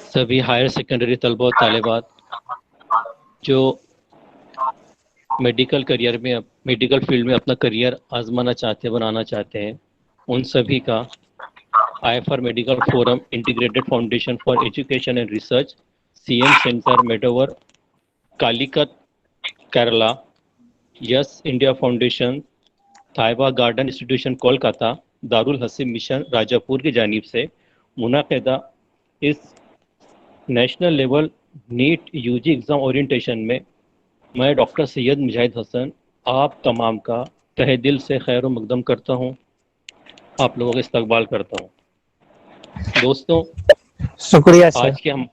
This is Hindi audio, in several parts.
सभी हायर सेकेंडरी तलबा और तालिबात जो मेडिकल करियर में मेडिकल फील्ड में अपना करियर आजमाना चाहते हैं, बनाना चाहते हैं, उन सभी का IFR medical forum, integrated foundation for education and research, CM centre Medover, Calicut Kerala, yes India foundation, Thaiba garden institution Kolkata, Darul Haseeb mission Rajapur की जानिब से मुनाकिदा इस national level NEET UG exam orientation में मैं डॉक्टर सैयद मुजाहिद हसन आप तमाम का तहे दिल से खैर मकदम करता हूँ, आप लोगों का इस्तकबाल करता हूँ। दोस्तों, शुक्रिया सर।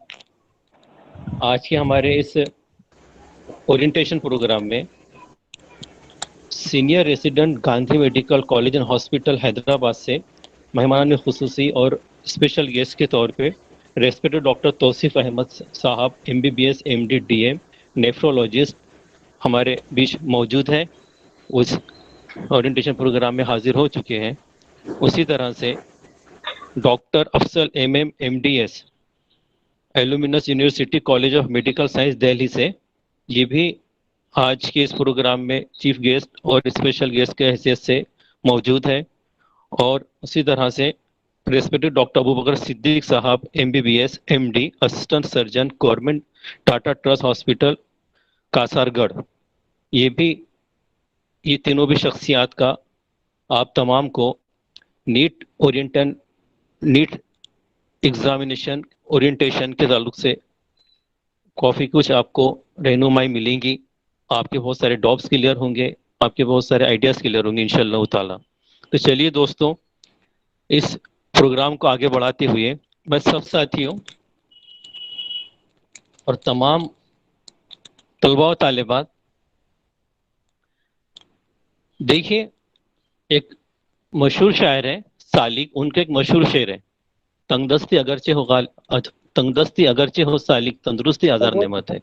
आज के हमारे इस ओरिएंटेशन प्रोग्राम में senior resident Gandhi medical college and hospital Hyderabad से मेहमान खुसूसी और स्पेशल गेस्ट के तौर पे रेस्पेक्टेड डॉक्टर तौसीफ अहमद साहब MBBS MD DM नेफ्रोलॉजिस्ट हमारे बीच मौजूद हैं, उस ओरिएंटेशन प्रोग्राम में हाजिर हो चुके हैं। उसी तरह से doctor Afsal MM MDS alumnus university college of medical science Delhi से ये भी आज के इस प्रोग्राम में चीफ गेस्ट और स्पेशल गेस्ट के हैसियत से मौजूद है। और उसी तरह से रेस्पेक्टेड डॉक्टर अबू बकर सिद्दीक साहब MBBS MD assistant surgeon government Tata trust hospital Kasaragod, ये तीनों भी शख्सियात का आप तमाम को नीट एग्जामिनेशन ओरिएंटेशन के ताल्लुक से काफ़ी कुछ आपको रहनुमाई मिलेंगी, आपके बहुत सारे डाउट्स क्लियर होंगे, आपके बहुत सारे आइडियाज़ क्लियर होंगे इंशाल्लाह ताला। तो चलिए दोस्तों, इस प्रोग्राम को आगे बढ़ाते हुए मैं सब साथियों और तमाम तलबा और तालिबात, देखिए एक मशहूर शायर है सालिक, उनका एक मशहूर शेर है, तंगदस्ती अगरचे हो सालिक, तंदुरुस्ती आज़ार नेमत है।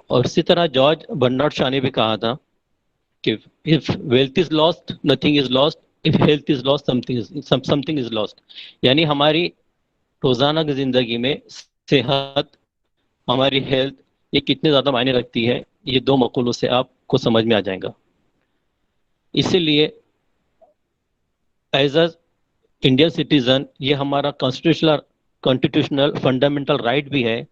और इसी तरह जॉर्ज बर्नार्ड शॉ ने भी कहा था कि if wealth is lost nothing is lost, if health is lost something is lost. यानी हमारी रोजाना की जिंदगी में सेहत, हमारी हेल्थ, ये कितने ज्यादा मायने रखती है, ये दो मकूलों से आपको समझ में आ जाएगा। इसीलिए एज अ इंडियन सिटीजन ये हमारा कॉन्स्टिट्यूशनल फंडामेंटल राइट भी है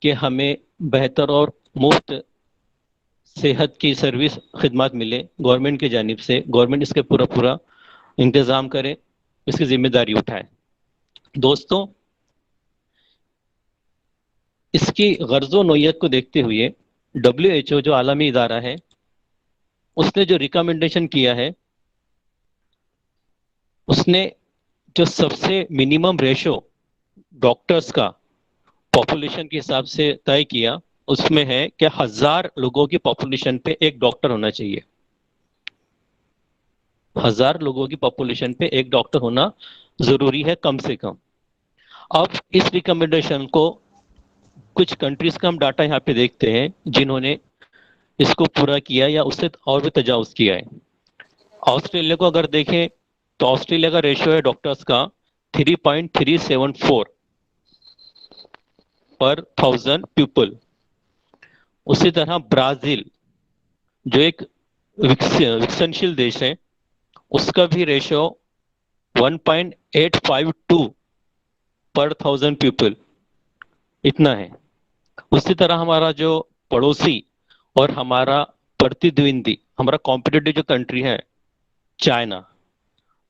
कि हमें बेहतर और मुफ्त सेहत की सर्विस खिदमत मिले गवर्नमेंट की जानिब से, गवर्नमेंट इसके पूरा इंतज़ाम करे, इसकी जिम्मेदारी उठाए। दोस्तों, इसकी गर्ज़ो नोयत को देखते हुए WHO जो आलमी इदारा है, उसने जो रिकमेंडेशन किया है, उसने जो सबसे मिनिमम रेशो डॉक्टर्स का पॉपुलेशन के हिसाब से तय किया, उसमें है कि 1000 लोगों की पॉपुलेशन पे एक डॉक्टर होना चाहिए। 1000 लोगों की पॉपुलेशन पे एक डॉक्टर होना जरूरी है कम से कम। अब इस रिकमेंडेशन को कुछ कंट्रीज का हम डाटा यहाँ पे देखते हैं जिन्होंने इसको पूरा किया या उससे और भी तजावुज किया है। ऑस्ट्रेलिया को अगर देखें तो ऑस्ट्रेलिया का रेशियो है डॉक्टर्स का 3.374 पर 1000 पीपल। उसी तरह ब्राजील जो एक विकसनशील देश है, उसका भी रेशियो 1.852 पर 1000 पीपल इतना है। उसी तरह हमारा जो पड़ोसी और हमारा प्रतिद्वंदी, हमारा कॉम्पिटिटिव जो कंट्री है चाइना,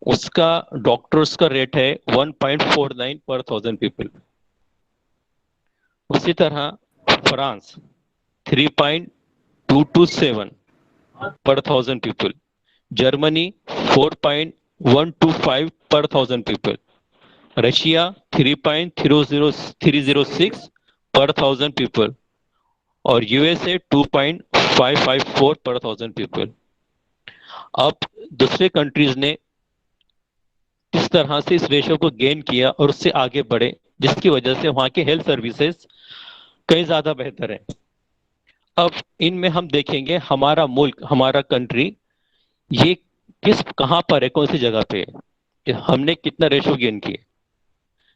उसका डॉक्टर्स का रेट है 1.49 पर 1000 पीपल। उसी तरह फ्रांस 3.227 पर 1000 पीपल, जर्मनी 4.125 पर 1000 पीपल, रशिया 3.306 पर 1000 पीपल और USA 2.554 पर 1000 पीपल। अब दूसरे कंट्रीज ने किस तरह से इस रेशो को गेन किया और उससे आगे बढ़े, जिसकी वजह से वहां के हेल्थ सर्विसेज कई ज्यादा बेहतर है। अब इनमें हम देखेंगे हमारा मुल्क, हमारा कंट्री, ये कहां पर है, कौन सी जगह पे है, कि हमने कितना रेशो गेन किए।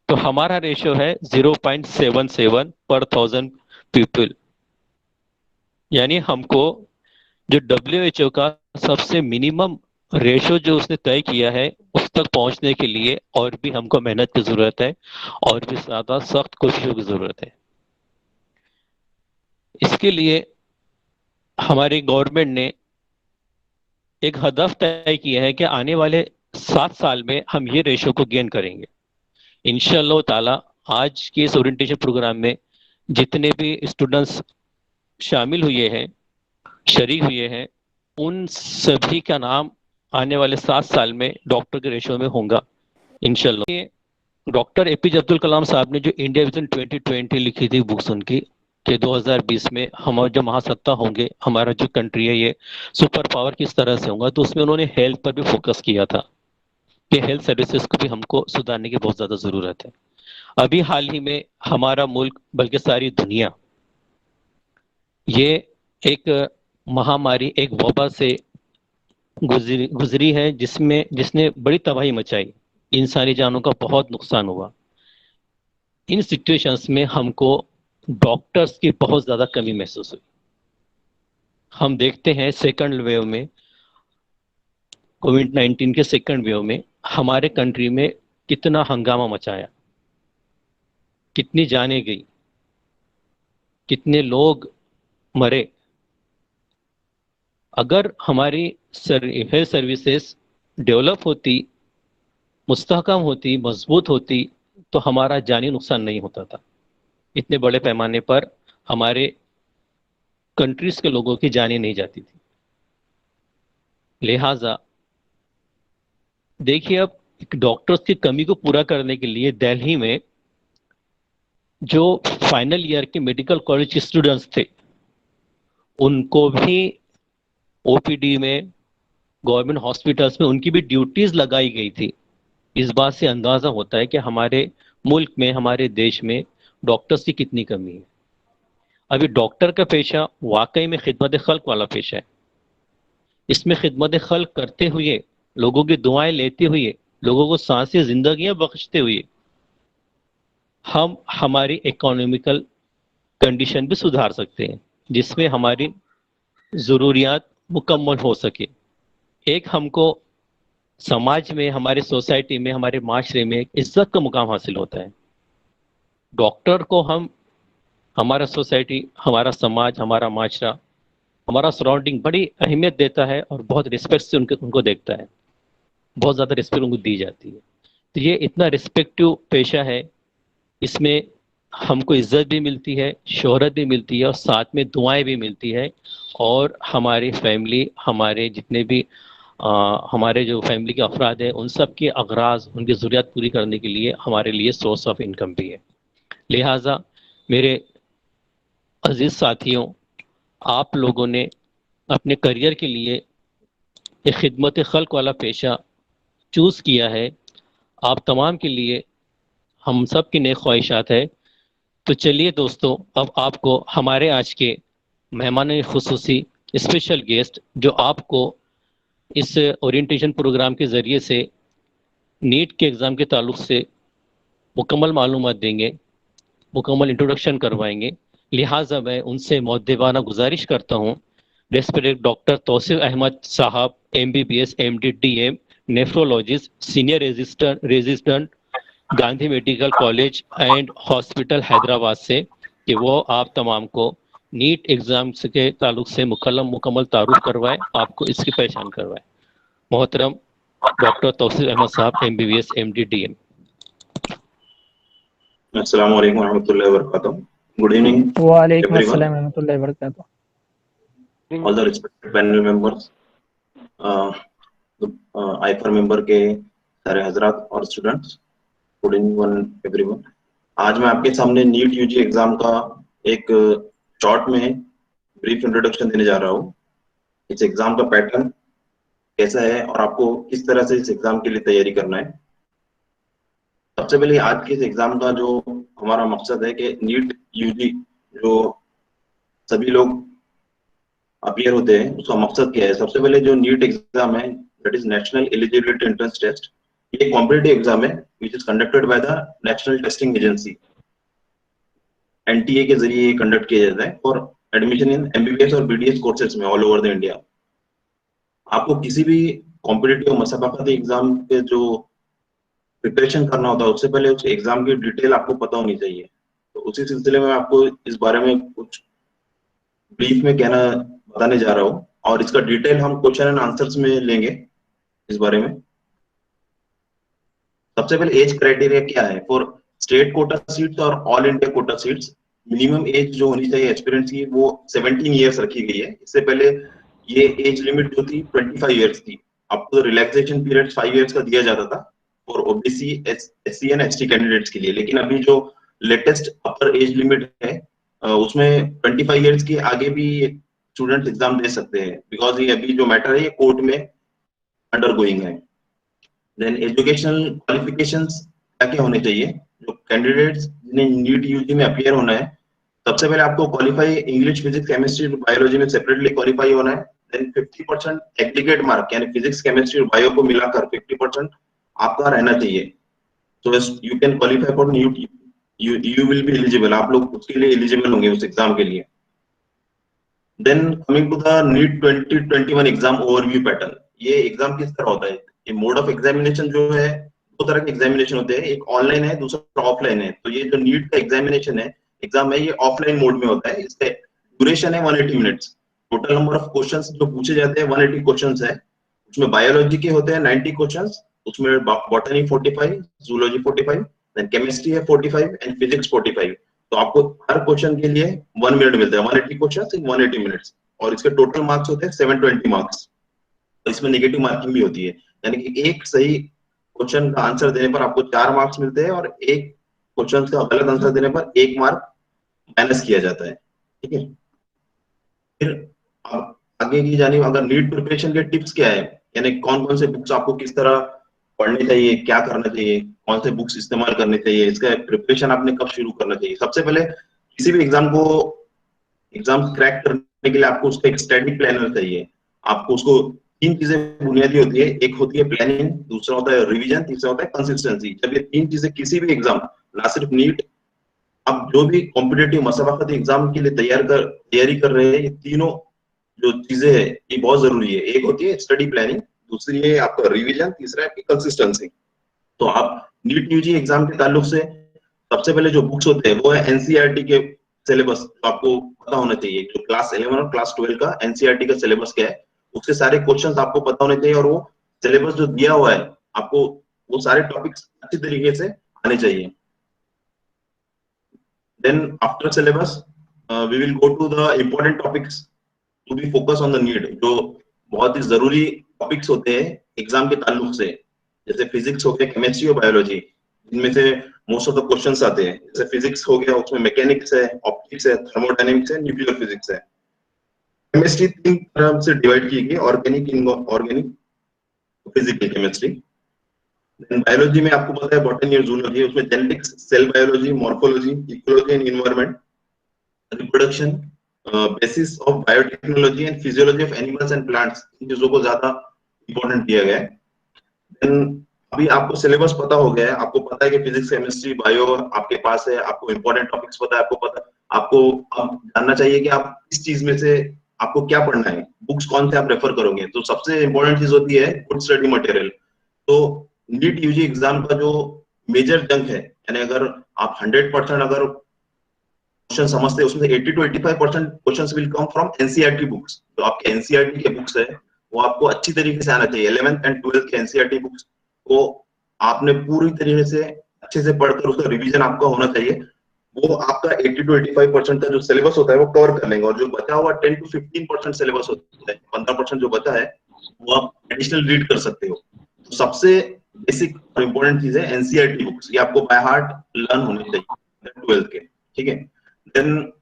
तो हमारा रेशियो है 0.77 पर 1000 पीपल। यानी हमको जो WHO का सबसे मिनिमम रेशियो जो उसने तय किया है उस तक पहुंचने के लिए और भी हमको मेहनत की जरूरत है और भी ज्यादा सख्त कोशिशों की जरूरत है। इसके लिए हमारी गवर्नमेंट ने एक हदफ तय किया है कि आने वाले 7 साल में हम ये रेशियो को गेन करेंगे इंशाअल्लाह ताला। आज के इस ओरिएंटेशन प्रोग्राम में जितने भी स्टूडेंट्स शामिल हुए हैं, शरीक हुए हैं, उन सभी का नाम आने वाले 7 साल में डॉक्टर के रेशियो में होगा इंशाल्लाह। ये डॉक्टर APJ अब्दुल कलाम साहब ने जो इंडिया विजन 2020 लिखी थी बुक्स उनकी कि 2020 में हम जब महासत्ता होंगे, हमारा जो कंट्री है ये सुपर पावर किस तरह से होगा, तो उसमें उन्होंने हेल्थ पर भी फोकस किया था कि हेल्थ सर्विसेज को भी हमको सुधारने की बहुत ज्यादा जरूरत है। अभी हाल ही में हमारा मुल्क बल्कि सारी दुनिया ये एक महामारी, एक वबा से गुजरी है जिसने बड़ी तबाही मचाई, इंसानी जानों का बहुत नुकसान हुआ। इन सिचुएशंस में हमको डॉक्टर्स की बहुत ज्यादा कमी महसूस हुई। हम देखते हैं सेकंड वेव में, कोविड-19 के सेकंड वेव में हमारे कंट्री में कितना हंगामा मचाया, कितनी जानें गई, कितने लोग मरे। अगर हमारी हेल्थ सर्विसेज डेवलप होती, मुस्तहकम होती, मजबूत होती, तो हमारा जानी नुकसान नहीं होता था। इतने बड़े पैमाने पर हमारे कंट्रीज के लोगों की जानें नहीं जाती थी। लिहाजा देखिए, अब एक डॉक्टर्स की कमी को पूरा करने के लिए दिल्ली में जो फाइनल ईयर के मेडिकल कॉलेज के स्टूडेंट्स थे उनको भी OPD में, गवर्नमेंट हॉस्पिटल्स में उनकी भी ड्यूटीज लगाई गई थी। इस बात से अंदाजा होता है कि हमारे मुल्क में, हमारे देश में डॉक्टर्स की कितनी कमी है। अभी डॉक्टर का पेशा वाकई में खिदमत खल्क वाला पेशा है। इसमें खिदमत खल्क करते हुए, लोगों की दुआएं लेते हुए, लोगों को सांसें जिंदगियां बख्शते हुए हम हमारी इकोनॉमिकल कंडीशन भी सुधार सकते हैं, जिसमें हमारी जरूरियात मुकम्मल हो सके। एक हमको समाज में, हमारे सोसाइटी में, हमारे माशरे में एक इज्जत का मुकाम हासिल होता है। डॉक्टर को हम, हमारा सोसाइटी, हमारा समाज, हमारा माशरा, हमारा सराउंडिंग बड़ी अहमियत देता है और बहुत रिस्पेक्ट से उनको देखता है, बहुत ज़्यादा रिस्पेक्ट उनको दी जाती है। तो ये इतना रिस्पेक्टिव पेशा है, इसमें हमको इज्जत भी मिलती है, शोहरत भी मिलती है और साथ में दुआएं भी मिलती है। और हमारी फैमिली, हमारे जितने भी हमारे जो फैमिली के अफराद हैं उन सब के अगराज, उनकी ज़रूरियात पूरी करने के लिए हमारे लिए सोर्स ऑफ इनकम भी है। लिहाजा मेरे अजीज साथियों, आप लोगों ने अपने करियर के लिए एक खिदमत खल्क वाला पेशा चूज किया है। आप तमाम के लिए हम सब की नेक ख्वाहिशात है। तो चलिए दोस्तों, अब आपको हमारे आज के मेहमान खुसूसी स्पेशल गेस्ट जो आपको इस ओरिएंटेशन प्रोग्राम के ज़रिए से नीट के एग्ज़ाम के ताल्लुक से मुकम्मल मालूमात देंगे, मुकम्मल इंट्रोडक्शन करवाएंगे। लिहाजा मैं उनसे मुअद्दिबाना गुजारिश करता हूँ, रेस्पेक्टेड डॉक्टर तौसीफ अहमद साहब, MBBS MD DM, nephrologist, senior resistant, Gandhi medical college and hospital Hyderabad से, कि वो आप तमाम को नीट एग्जाम के ताल्लुक से मुकम्मल तारुफ करवाए, आपको इसकी पहचान करवाए। मोहतरम डॉक्टर तौसीफ अहमद साहब, MBBS MD DM। अस्सलाम वालेकुम रहमतुल्लाहि व बरकातहू। Good evening, वालेकुम everyone. अस्सलाम रहमतुल्लाहि व बरकातहू। All the respected panel members, IFR member के सारे हजरात और स्टूडेंट्स, गुड इवनिंग एवरीवन। आज मैं आपके सामने नीट UG एग्जाम का एक शॉर्ट में ब्रीफ इंट्रोडक्शन देने जा रहा हूँ। इस एग्जाम का पैटर्न कैसा है और आपको किस तरह से इस एग्जाम के लिए तैयारी करना है। सबसे पहले आज के इस एग्जाम का जो हमारा मकसद है कि नीट UG जो सभी लोग अपीयर होते हैं, उसका मकसद क्या है। सबसे पहले जो नीट एग्जाम है, that is National Eligibility Entrance Test. ये कॉम्पिटिटिव एग्जाम है which is conducted by the National Testing Agency, NTA के जरिए कंडक्ट किया जाता है फॉर एडमिशन इन एमबीबीएस और बीडीएस कोर्सेज में ऑल ओवर द इंडिया। आपको किसी भी कॉम्पिटिटिव मुसाफिकी एग्जाम के जो प्रिपरेशन करना होता है उससे पहले उस एग्जाम की डिटेल आपको पता होनी चाहिए। तो उसी सिलसिले में आपको इस बारे में कुछ ब्रीफ में कहना बताने जा रहा हूँ, और इसका डिटेल हम क्वेश्चन एंड आंसर्स में लेंगे इस बारे में। सबसे पहले एज क्राइटेरिया क्या है फॉर स्टेट कोटा सीट्स और all India quota seats. Minimum age जो होनी चाहिए एस्पिरेंट्स की वो 17 ईयर्स रखी गई है। इससे पहले ये एज लिमिट जो थी 25 ईयर्स थी। आपको रिलैक्सेशन पीरियड 5 ईयर्स का दिया जाता था for OBC, SC and ST candidates के लिए, लेकिन अभी जो लेटेस्ट अपर एज लिमिट है उसमें 25 ईयर्स के आगे भी स्टूडेंट एग्जाम दे सकते हैं, बिकॉज ये अभी जो मैटर है ये कोर्ट में अंडर गोइंग है। देन एजुकेशनल क्वालिफिकेशंस क्या क्या होने चाहिए जो कैंडिडेट्स जिन्हें नीट यूजी में अपीयर होना है। सबसे पहले आपको qualify English, physics, chemistry, biology में सेपरेटली क्वालिफाई होना है। देन 50% एग्रीगेट मार्क यानी फिजिक्स, केमिस्ट्री और बायो को मिलाकर 50% आपका रहना चाहिए। तो you can qualify for NEET, you will be eligible, आप लोग उसके लिए एलिजिबल होंगे उस एग्जाम के लिए। Then coming to the NEET 2021 exam overview pattern. ये एग्जाम किस तरह होता है? ये मोड ऑफ एग्जामिनेशन जो है, दो तरह के एग्जामिनेशन होते हैं, एक ऑनलाइन है दूसरा ऑफलाइन है। तो ये जो नीट का एग्जामिनेशन है, एग्जाम है, ये ऑफलाइन मोड में होता है। इसका ड्यूरेशन है 180 minutes. Total number of questions जो पूछे जाते हैं 180 क्वेश्चंस है। उसमें बायोलॉजी के होते हैं 90 क्वेश्चंस, उसमें बॉटनी 45, जूलॉजी 45, देन केमिस्ट्री है 45 एंड फिजिक्स 45। तो आपको हर क्वेश्चन के लिए 1 मिनट मिलता है, 180 क्वेश्चंस इन 180 मिनट्स, और इसके टोटल मार्क्स होते हैं 720 मार्क्स। तो इसमें नेगेटिव मार्किंग भी होती है, यानी कि एक सही क्वेश्चन का आंसर देने पर आपको 4 मार्क्स मिलते हैं और एक क्वेश्चन का गलत आंसर देने पर 1 मार्क माइनस किया जाता है। ठीक है, फिर आगे की जानिए, अगर नीट प्रिपरेशन के टिप्स क्या है, यानी कौन कौन से बुक्स आपको किस तरह पढ़नी चाहिए, क्या करना चाहिए, कौन से बुक्स इस्तेमाल करने चाहिए, इसका प्रिपरेशन आपने कब शुरू करना चाहिए। सबसे पहले किसी भी एग्जाम क्रैक करने के लिए आपको उसका एक स्टडी प्लानर चाहिए। आपको उसको 3 चीजें बुनियादी होती है, एक होती है प्लानिंग, दूसरा होता है रिवीजन, तीसरा होता है कंसिस्टेंसी। जब ये 3 चीजें किसी भी एग्जाम, ना सिर्फ नीट, आप जो भी कॉम्पिटिटिव मुसाफिकी एग्जाम के लिए तैयारी कर रहे हैं, ये तीनों जो चीजें है ये बहुत जरूरी है। एक होती है स्टडी प्लानिंग, दूसरी है आपका रिवीजन, तीसरा है आपकी कंसिस्टेंसी। तो आप नीट यूजी एग्जाम के ताल्लुक से सबसे पहले जो बुक्स होते हैं वो है एनसीईआरटी के सिलेबस। तो आपको पता होना चाहिए जो क्लास 11 और क्लास 12 का एनसीईआरटी का सिलेबस क्या है, उसके सारे क्वेश्चंस आपको पता होने चाहिए, और वो सिलेबस जो दिया हुआ है आपको वो सारे टॉपिक्स अच्छी तरीके से आने चाहिए। Then after syllabus we will go to the important topics to be focus on the NEET, जो बहुत ही जरूरी टॉपिक्स होते हैं एग्जाम के ताल्लुक से, जैसे फिजिक्स हो गया, केमिस्ट्री और बायोलॉजी, जिनमें से मोस्ट ऑफ द क्वेश्चंस आते हैं। जैसे फिजिक्स हो गया, उसमें मैकेनिक्स है, ऑप्टिक्स है, थर्मोडायनेमिक्स है, न्यूक्लियर फिजिक्स है। केमिस्ट्री 3 तरह से डिवाइड की गई, organic, inorganic, physical chemistry. Then biology में आपको पता है बॉटनी और जूलॉजी, उसमें genetics, cell biology, morphology, ecology and environment, reproduction, basis of biotechnology and physiology of animals and plants, इन चीजों को ज्यादा इंपॉर्टेंट दिया गया है। देन अभी आपको सिलेबस पता हो गया है, आपको पता है कि फिजिक्स, केमिस्ट्री, बायो आपके पास है, आपको इंपॉर्टेंट टॉपिक्स पता है, आपको अब जानना चाहिए कि आप इस चीज में से आपको क्या पढ़ना है, बुक्स कौन से आप रेफर करोगे। तो सबसे इंपॉर्टेंट चीज होती है गुड स्टडी मटेरियल। तो नीट यूजी एग्जाम का जो मेजर जंग है, यानी अगर आप 100% अगर क्वेश्चन समझते हैं, उसमें 80 to 85% questions will come from NCERT books. तो आपके एनसीईआरटी के बुक्स है वो आपको अच्छी तरीके से आना चाहिए। 11th एंड 12th के एनसीईआरटी बुक्स को आपने पूरी तरीके से अच्छे से पढ़कर उसका रिवीजन आपका होना चाहिए। वो आपका 80 to 85% का जो सिलेबस होता है वो कवर कर लेंगे, और जो बचा हुआ 10 to 15% सिलेबस होता है, 15% जो बचा है वो आप एडिशनल रीड कर सकते हो। तो सबसे बेसिक और इम्पोर्टेंट चीज है एनसीईआरटी बुक्स, ये आपको बाय हार्ट लर्न होने चाहिए 12th के। ठीक है, देन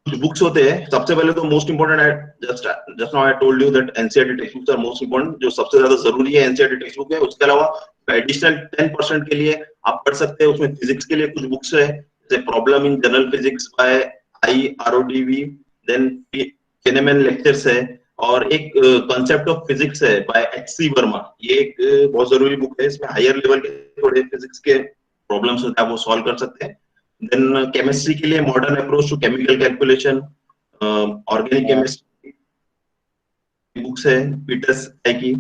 कुछ बुक्स होते हैं। सबसे पहले तो मोस्ट इंपोर्टेंट है, just now I told you that NCERT text books are most important, जो सबसे ज्यादा जरूरी है एनसीईआरटी टेक्स्ट बुक है। उसके अलावा एडिशनल 10% के लिए आप पढ़ सकते हैं, उसमें फिजिक्स के लिए कुछ बुक्स है, जैसे problem in general physics by IRODV, then Feynman lectures है, और एक कॉन्सेप्ट ऑफ फिजिक्स है बाय एच.सी. वर्मा। ये एक बहुत जरूरी बुक है, इसमें हायर लेवल के थोड़े फिजिक्स के प्रॉब्लम्स होते हैं, आप वो सॉल्व कर सकते हैं। देन केमिस्ट्री के लिए modern approach to chemical calculation, organic chemistry books है पीटर्स की।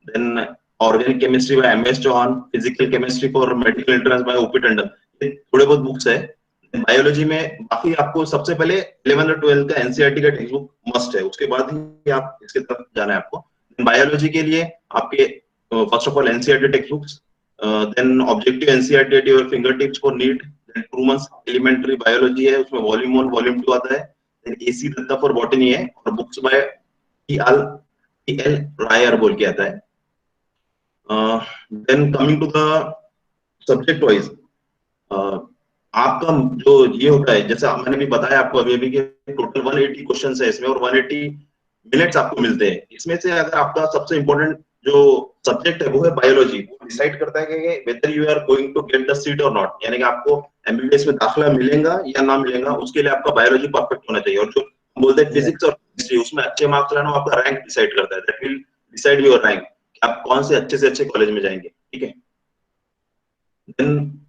Then organic chemistry by MS. Chauhan, physical chemistry for medical entrance by OP. Tandon. ये थोड़े बहुत बुक्स है। बायोलॉजी में बाकी आपको सबसे पहले 11th और 12th का एनसीईआरटी का टेक्स्ट बुक मस्ट है, उसके बाद ही आप इसके तरफ जाना है आपको। बायोलॉजी के लिए आपके first of all NCERT text books, then objective NCERT at your finger tips for NEET, then Trueman's elementary biology है, उसमें वॉल्यूम 1 वॉल्यूम 2 आता है, then AC Dutta for botany है, और बुक्स बाय टी.एल. रायर बोल के आता है। Then coming to the subject wise, आपका जो ये होता है, जैसा मैंने भी बताया आपको अभी कि टोटल 180 क्वेश्चंस है इसमें, और 180 मिनट्स आपको मिलते हैं। इसमें से अगर आपका सबसे इंपॉर्टेंट जो सब्जेक्ट है वो है बायोलॉजी, वो डिसाइड करता है कि whether you are going to get the seat और नॉट, यानी कि आपको एमबीबीएस में दाखिला मिलेगा या ना मिलेगा, उसके लिए आपका बायोलॉजी परफेक्ट होना चाहिए। और जो बोलते हैं फिजिक्स और केमिस्ट्री, उसमें अच्छे मार्क्स लाना आपका रैंक डिसाइड करता है, that will decide your rank, आप कौन से अच्छे कॉलेज में जाएंगे, ठीक है। देन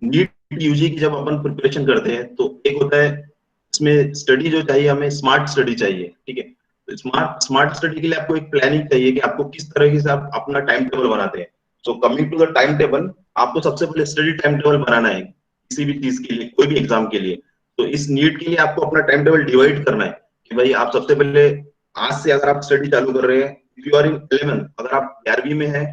नीट यूजी की जब अपन प्रिपरेशन करते हैं तो एक होता है इसमें स्टडी जो चाहिए, हमें स्मार्ट स्टडी चाहिए, ठीक है। तो स्मार्ट स्टडी के लिए आपको एक प्लानिंग चाहिए कि आपको किस तरह से आप अपना टाइम टेबल बनाते हैं। So coming to the time table, आपको सबसे पहले स्टडी टाइम टेबल बनाना है किसी भी चीज के लिए, कोई भी एग्जाम के लिए। तो इस नीट के लिए आपको अपना टाइम टेबल डिवाइड करना है कि भाई आप सबसे पहले आज से अगर आप स्टडी चालू कर रहे हैं, if you are in 11th, अगर आप 11वीं में है,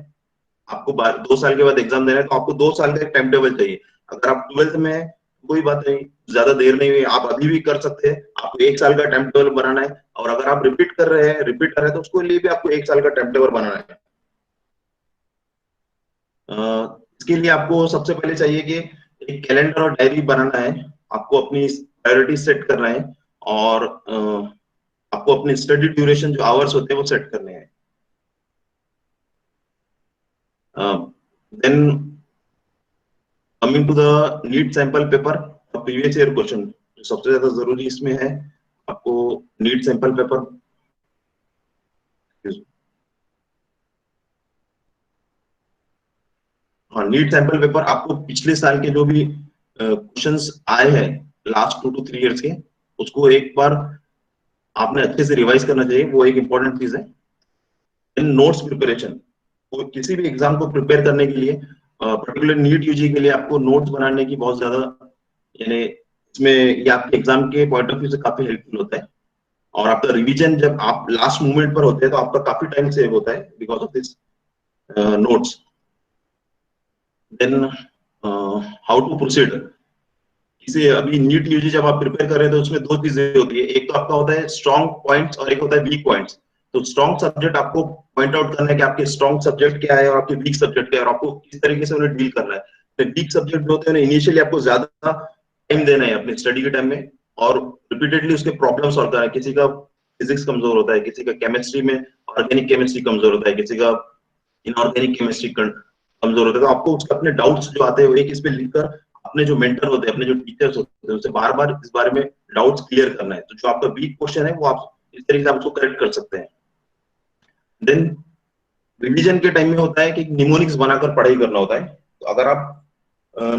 आपको 2 साल के बाद एग्जाम देना है, तो आपको 2 साल का एक टाइम टेबल चाहिए। अगर आप 12th में है, कोई बात नहीं, ज्यादा देर नहीं हुई, आप अभी भी कर सकते हैं, आपको 1 साल का टाइम टेबल बनाना है। और अगर आप रिपीट कर रहे हैं तो उसको लिए भी आपको 1 साल का टाइम टेबल बनाना है। इसके लिए आपको सबसे पहले चाहिए कि एक कैलेंडर और डायरी बनाना है, आपको अपनी प्रायोरिटी सेट करना है, और आपको अपनी स्टडी ड्यूरेशन जो आवर्स होते हैं वो सेट करने हैं। Then coming to the NEET sample paper और प्रीवियस ईयर क्वेश्चन, जो सबसे ज्यादा जरूरी इसमें है, आपको नीट सैंपल पेपर, हाँ नीट सैंपल पेपर आपको पिछले साल के जो भी क्वेश्चंस आए हैं लास्ट 2 to 3 इयर्स के, उसको एक बार आपने अच्छे से रिवाइज करना चाहिए, वो एक इंपॉर्टेंट चीज है। इन नोट्स प्रिपरेशन, तो किसी भी एग्जाम को प्रिपेयर करने के लिए, पर्टिकुलर नीट यूजी के लिए आपको नोट्स बनाने की बहुत ज्यादा, यानी इसमें ये आपके एग्जाम के पॉइंट ऑफ व्यू से काफी हेल्पफुल होता है। और आपका रिवीजन जब आप लास्ट मोमेंट पर होते हैं तो आपका काफी टाइम सेव होता है because of this notes. Then how to proceed, इसे अभी नीट यूजी जब आप प्रिपेयर कर रहे हैं तो उसमें 2 चीजें होती है, एक तो आपका होता है स्ट्रॉन्ग पॉइंट्स और एक होता है वीक पॉइंट्स। तो स्ट्रॉन्ग सब्जेक्ट आपको पॉइंट आउट करना है कि आपके स्ट्रॉन्ग सब्जेक्ट क्या है और आपके वीक सब्जेक्ट क्या है, और आपको किस तरीके से उन्हें डील करना है। तो वीक सब्जेक्ट जो होते हैं इनिशियली आपको ज्यादा टाइम देना है अपने स्टडी के टाइम में, और रिपीटेडली उसके प्रॉब्लम सॉल्व करना है। किसी का फिजिक्स कमजोर होता है, किसी का केमिस्ट्री में ऑर्गेनिक केमिस्ट्री कमजोर होता है, किसी का इनऑर्गेनिक केमिस्ट्री कमजोर होता है। तो आपको उसके अपने डाउट्स जो आते हैं वो एक इस पे लिखकर अपने जो मेंटर होते हैं, अपने जो टीचर्स होते हैं, उससे बार बार इस बारे में डाउट्स क्लियर करना है। तो जो आपका वीक क्वेश्चन है वो आप इस तरीके से आप उसको करेक्ट कर सकते हैं। देन रिवीजन के टाइम में होता है कि निमोनिक्स बनाकर पढ़ाई करना होता है। तो अगर आप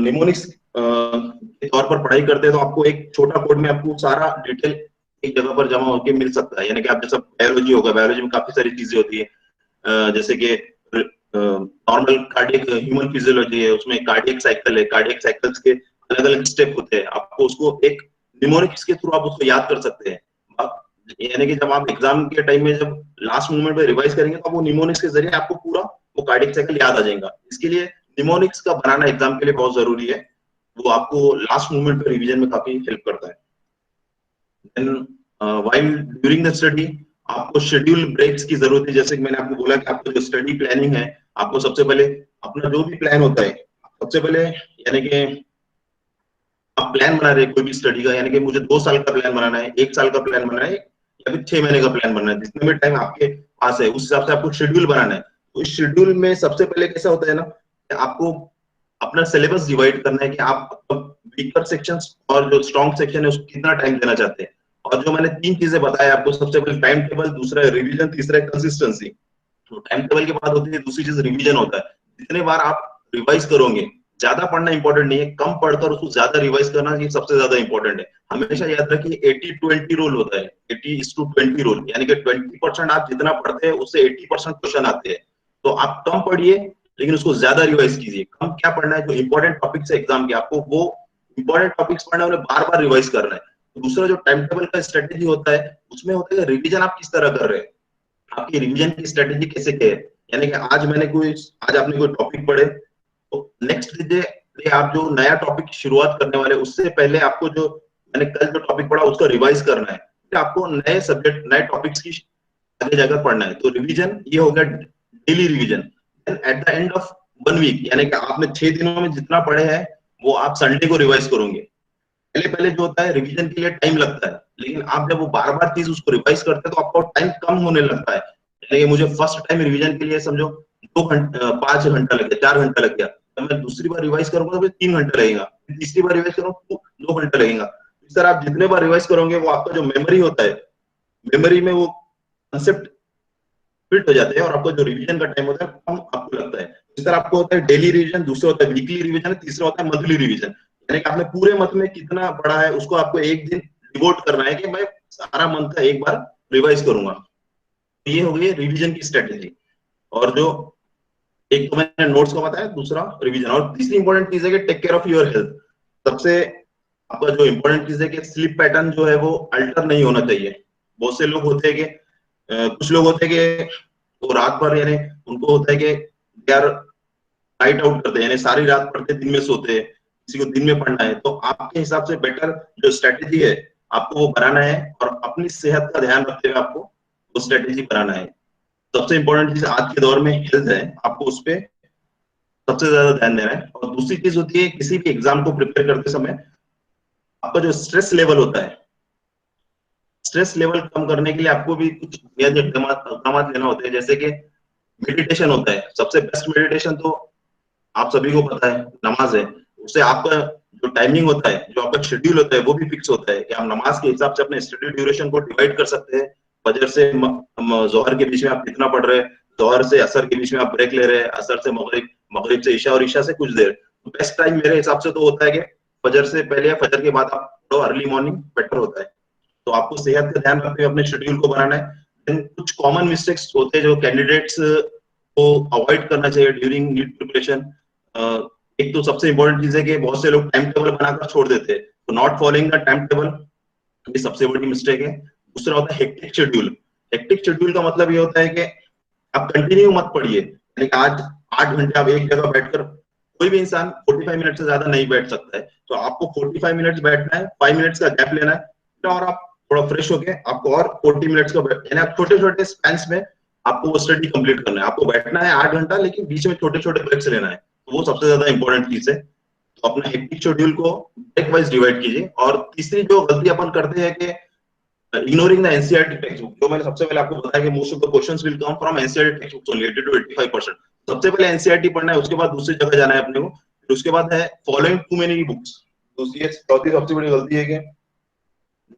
निमोनिक्स के तौर पर पढ़ाई करते हैं तो आपको एक छोटा कोड में आपको सारा डिटेल एक जगह पर जमा होकर मिल सकता है। यानी कि आप जैसा बायोलॉजी होगा, बायोलॉजी में काफी सारी चीजें होती है, जैसे कि नॉर्मल कार्डियक ह्यूमन फिजियोलॉजी है, उसमें कार्डियक साइकिल है, कार्डियक साइकिल्स के अलग अलग स्टेप होते हैं, आपको उसको एक निमोनिक्स के थ्रू आप उसको याद कर सकते हैं। यानी कि जब आप एग्जाम के टाइम में जब लास्ट मोमेंट पे रिवाइज करेंगे तो वो निमोनिक्स के जरिए आपको पूरा वो कार्डियक साइकिल याद आ जाएगा। इसके लिए निमोनिक्स का बनाना एग्जाम के लिए बहुत जरूरी है, वो आपको लास्ट मोमेंट पे रिवीजन में काफी हेल्प करता है। Then while during the study आपको शेड्यूल ब्रेक्स की जरूरत है। जैसे कि मैंने आपको बोला कि आपको जो स्टडी प्लानिंग है, आपको सबसे पहले अपना जो भी प्लान होता है, सबसे पहले यानी कि आप प्लान बना रहे हैं कोई भी स्टडी का, यानी कि मुझे 2 साल का प्लान बनाना है, 1 साल का प्लान बनाना है, या फिर 6 महीने का प्लान बनाना है, जितने भी टाइम आपके पास है उस हिसाब से आपको शेड्यूल बनाना है। तो इस शेड्यूल में सबसे पहले कैसा होता है ना, आपको अपना सिलेबस डिवाइड करना है कि आप वीकर सेक्शंस और जो स्ट्रॉन्ग सेक्शन है उसको कितना टाइम देना चाहते हैं। और जो मैंने 3 चीजें बताई आपको, सबसे पहले टाइम टेबल, दूसरा है रिवीजन, तीसरा है कंसिस्टेंसी। तो टाइम टेबल के बाद होती है दूसरी चीज रिवीजन होता है। जितने बार आप रिवाइज करोगे, ज्यादा पढ़ना इंपॉर्टेंट नहीं है, कम पढ़कर उसको ज्यादा रिवाइज करना ये सबसे ज्यादा इंपॉर्टेंट है। हमेशा याद रखिए 80-20 रूल होता है, 80:20 रूल, यानी कि 20% आप जितना पढ़ते हैं उससे 80% क्वेश्चन आते हैं। तो आप कम पढ़िए लेकिन उसको ज्यादा रिवाइज कीजिए। कम क्या पढ़ना है, जो इंपॉर्टेंट टॉपिक्स है एग्जाम के, आपको वो इंपॉर्टेंट टॉपिक्स पढ़ना है, उन्हें बार बार रिवाइज करना है। दूसरा जो टाइम टेबल का स्ट्रेटेजी होता है, उसमें होता है रिवीजन आप किस तरह कर रहे हैं, आपकी रिवीजन की स्ट्रेटेजी कैसे क्या है। यानी कि आज आपने कोई टॉपिक पढ़े, तो नेक्स्ट डे आप जो नया टॉपिक शुरुआत करने वाले, उससे पहले आपको जो मैंने कल जो टॉपिक पढ़ा उसका रिवाइज करना है। फिर आपको नए सब्जेक्ट, नए टॉपिक्स की आगे जाकर पढ़ना है। तो रिवीजन ये हो गया daily revision. At the end of 1 week, यानी कि आपने 6 दिनों में जितना पढ़े हैं वो आप संडे को रिवाइज करोगे। पहले पहले जो होता है रिवीजन के लिए टाइम लगता है, लेकिन आप जब वो बार बार चीज उसको रिवाइज करते हैं तो आपको टाइम कम होने लगता है। यानी कि मुझे फर्स्ट टाइम रिवीजन के लिए समझो 5 घंटा लग गया, 4 घंटा लग गया, तो मैं दूसरी बार रिवाइज करूंगा तो फिर 3 घंटे लगेगा, तीसरी बार रिवाइज करूंगा तो 2 घंटे लगेगा। इस तरह आप जितने बार रिवाइज करोगे वो आपका जो मेमोरी होता है, मेमोरी में वो कंसेप्ट फिट हो जाते हैं और आपको जो रिवीजन का टाइम होता है कम आपको लगता है। इस तरह आपको होता है डेली रिवीजन, दूसरा होता है वीकली रिवीजन, तीसरा होता है मंथली रिवीजन। यानी कि आपने पूरे मंथ में कितना पढ़ा है उसको आपको एक दिन डिवोट करना है कि मैं सारा मंथ का एक बार रिवाइज करूंगा। तो ये हो गई रिवीजन की स्ट्रेटेजी। और जो एक तो मैंने नोट्स का बताया, दूसरा रिवीजन, और तीसरी इंपॉर्टेंट चीज है कि take care of your health. सबसे आपका जो इंपॉर्टेंट चीज है कि स्लीप पैटर्न जो है वो अल्टर नहीं होना चाहिए। बहुत से लोग होते हैं कि कुछ लोग होते हैं कि वो रात भर, यानी उनको होता है कि यार नाइट आउट करते हैं, यानी सारी रात पढ़ते दिन में सोते हैं, किसी को दिन में पढ़ना है। तो आपके हिसाब से बेटर जो स्ट्रेटेजी है आपको वो बनाना है, और अपनी सेहत का ध्यान रखते हुए आपको वो स्ट्रेटेजी बनाना है। सबसे इंपॉर्टेंट चीज आज के दौर में हेल्थ है, आपको उस पर सबसे ज्यादा ध्यान देना है। और दूसरी चीज होती है किसी भी एग्जाम को प्रिपेयर करते समय आपका जो स्ट्रेस लेवल होता है, स्ट्रेस लेवल कम करने के लिए आपको भी कुछ बुनियादी इकदाम लेना होते हैं। जैसे कि मेडिटेशन होता है, सबसे बेस्ट मेडिटेशन तो आप सभी को पता है नमाज है। उससे आपका जो टाइमिंग होता है, जो आपका शेड्यूल होता है वो भी फिक्स होता है कि आप नमाज के हिसाब से अपने स्टडी ड्यूरेशन को डिवाइड कर सकते हैं। फजर से जोहर के बीच में आप कितना पढ़ रहे हैं, जोहर से असर के बीच में आप ब्रेक ले रहे हैं, असर से मगरिब, मगरिब से ईशा और ईशा से कुछ देर। तो बेस्ट टाइम मेरे हिसाब से तो होता है कि फजर से पहले या फजर के बाद आप पढ़ो, अर्ली मॉर्निंग बेटर होता है। तो आपको सेहत का ध्यान रखते हुए अपने शेड्यूल को बनाना है। देन कुछ कॉमन मिस्टेक्स होते हैं जो कैंडिडेट्स को अवॉइड करना चाहिए ड्यूरिंग नीट प्रिपरेशन। एक तो सबसे इंपॉर्टेंट चीज है कि बहुत से लोग टाइम टेबल बनाकर छोड़ देते हैं, तो not following the time table ये सबसे बड़ी मिस्टेक है। दूसरा होता है हेक्टिक शेड्यूल। हेक्टिक शेड्यूल का मतलब ये होता है कि आप कंटिन्यू मत पढ़िए, यानी कि आज 8 घंटे आप एक जगह बैठकर, कोई भी इंसान 45 मिनट से ज्यादा नहीं बैठ सकता है। तो आपको 45 मिनट्स बैठना है, 5 मिनट्स का गैप लेना है, और आप थोड़ा फ्रेश होके आपको और 40 मिनट्स का, यानी आप छोटे छोटे स्पैन्स में आपको वो स्टडी कंप्लीट करना है। आपको बैठना है 8 घंटा, लेकिन बीच में छोटे छोटे ब्रेक्स लेना है। तो वो सबसे ज्यादा इंपॉर्टेंट चीज है। तो अपना हेक्टिक शेड्यूल को ब्रेक वाइज डिवाइड कीजिए। और तीसरी जो गलती अपन करते हैं कि ignoring the NCERT textbook, जो मैंने सबसे पहले आपको बताया कि most of the questions will come from NCERT textbooks only, 80 to 85%। सबसे पहले NCERT पढ़ना है, उसके बाद दूसरी जगह जाना है अपने को, फिर उसके बाद है following too many books। दूसरी चौथी सबसे बड़ी गलती है कि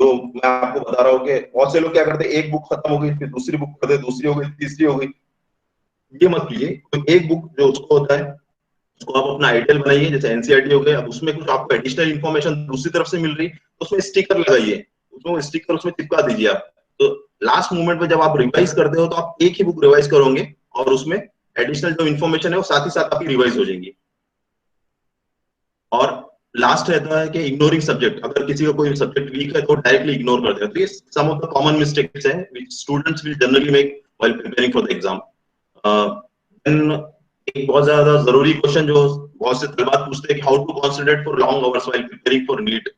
जो मैं आपको बता रहा हूँ कि बहुत से लोग क्या करते हैं, एक बुक खत्म हो गई फिर दूसरी बुक पढ़ते, दूसरी हो गई तीसरी हो गई। ये मत कीजिए। तो एक बुक जो उसको होता है उसको आप अपना आइडियल बनाइए, जैसे एनसीईआरटी हो गया। अब उसमें कुछ आपको एडिशनल इन्फॉर्मेशन दूसरी तरफ से मिल रही तो उसमें स्टिकर लगाइए, उसमें स्टिकर उसमें चिपका दीजिए आप। तो लास्ट मोमेंट में जब आप रिवाइज करते हो तो आप एक ही बुक रिवाइज करोगे और उसमें एडिशनल जो इन्फॉर्मेशन है वो साथ ही साथ आपकी रिवाइज हो जाएंगी। और लास्ट रहता है कि इग्नोरिंग सब्जेक्ट। अगर किसी का कोई सब्जेक्ट वीक है तो डायरेक्टली इग्नोर करते हैं। तो ये सम ऑफ द कॉमन मिस्टेक्स हैं which students will generally make while preparing for the exam. एक बहुत ज्यादा जरूरी क्वेश्चन जो बहुत से तलबा पूछते हैं कि how to concentrate for long hours while preparing for NEET.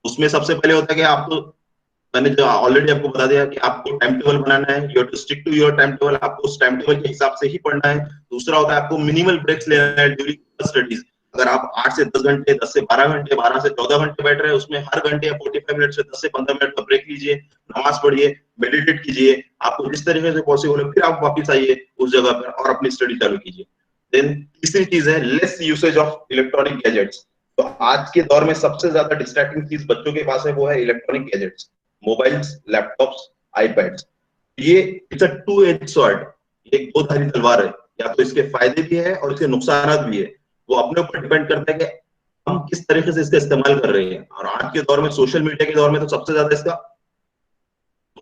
उसमें सबसे पहले होता है कि आपको, मैंने जो ऑलरेडी आपको बता दिया कि आपको टाइम टेबल बनाना है, you have to stick to your time table, आपको उस टाइम टेबल के हिसाब से ही पढ़ना है। दूसरा होता है आपको मिनिमल ब्रेक्स लेना है ड्यूरिंग स्टडीज। अगर आप 8 से 10 घंटे, 10 से 12 घंटे, 12 से 14 घंटे बैठ रहे हैं, उसमें हर घंटे या 45 मिनट से 10 से 15 मिनट का ब्रेक लीजिए, नमाज पढ़िए, मेडिटेट कीजिए, आपको जिस तरीके से पॉसिबल है, फिर आप वापस आइए उस जगह पर और अपनी स्टडी चालू कीजिए। देन तीसरी चीज है less usage of electronic gadgets. तो आज के दौर में सबसे ज्यादा डिस्ट्रैक्टिंग चीज बच्चों के पास है वो है electronic gadgets. Mobiles, laptops, iPads. ये it's a two edge sword, एक दो धारी तलवार है, या तो इसके फायदे भी है और इसके नुकसान भी है। वो अपने ऊपर डिपेंड करता है कि हम किस तरीके से इसका इस्तेमाल कर रहे हैं। और आज के दौर में, सोशल मीडिया के दौर में, तो सबसे ज्यादा इसका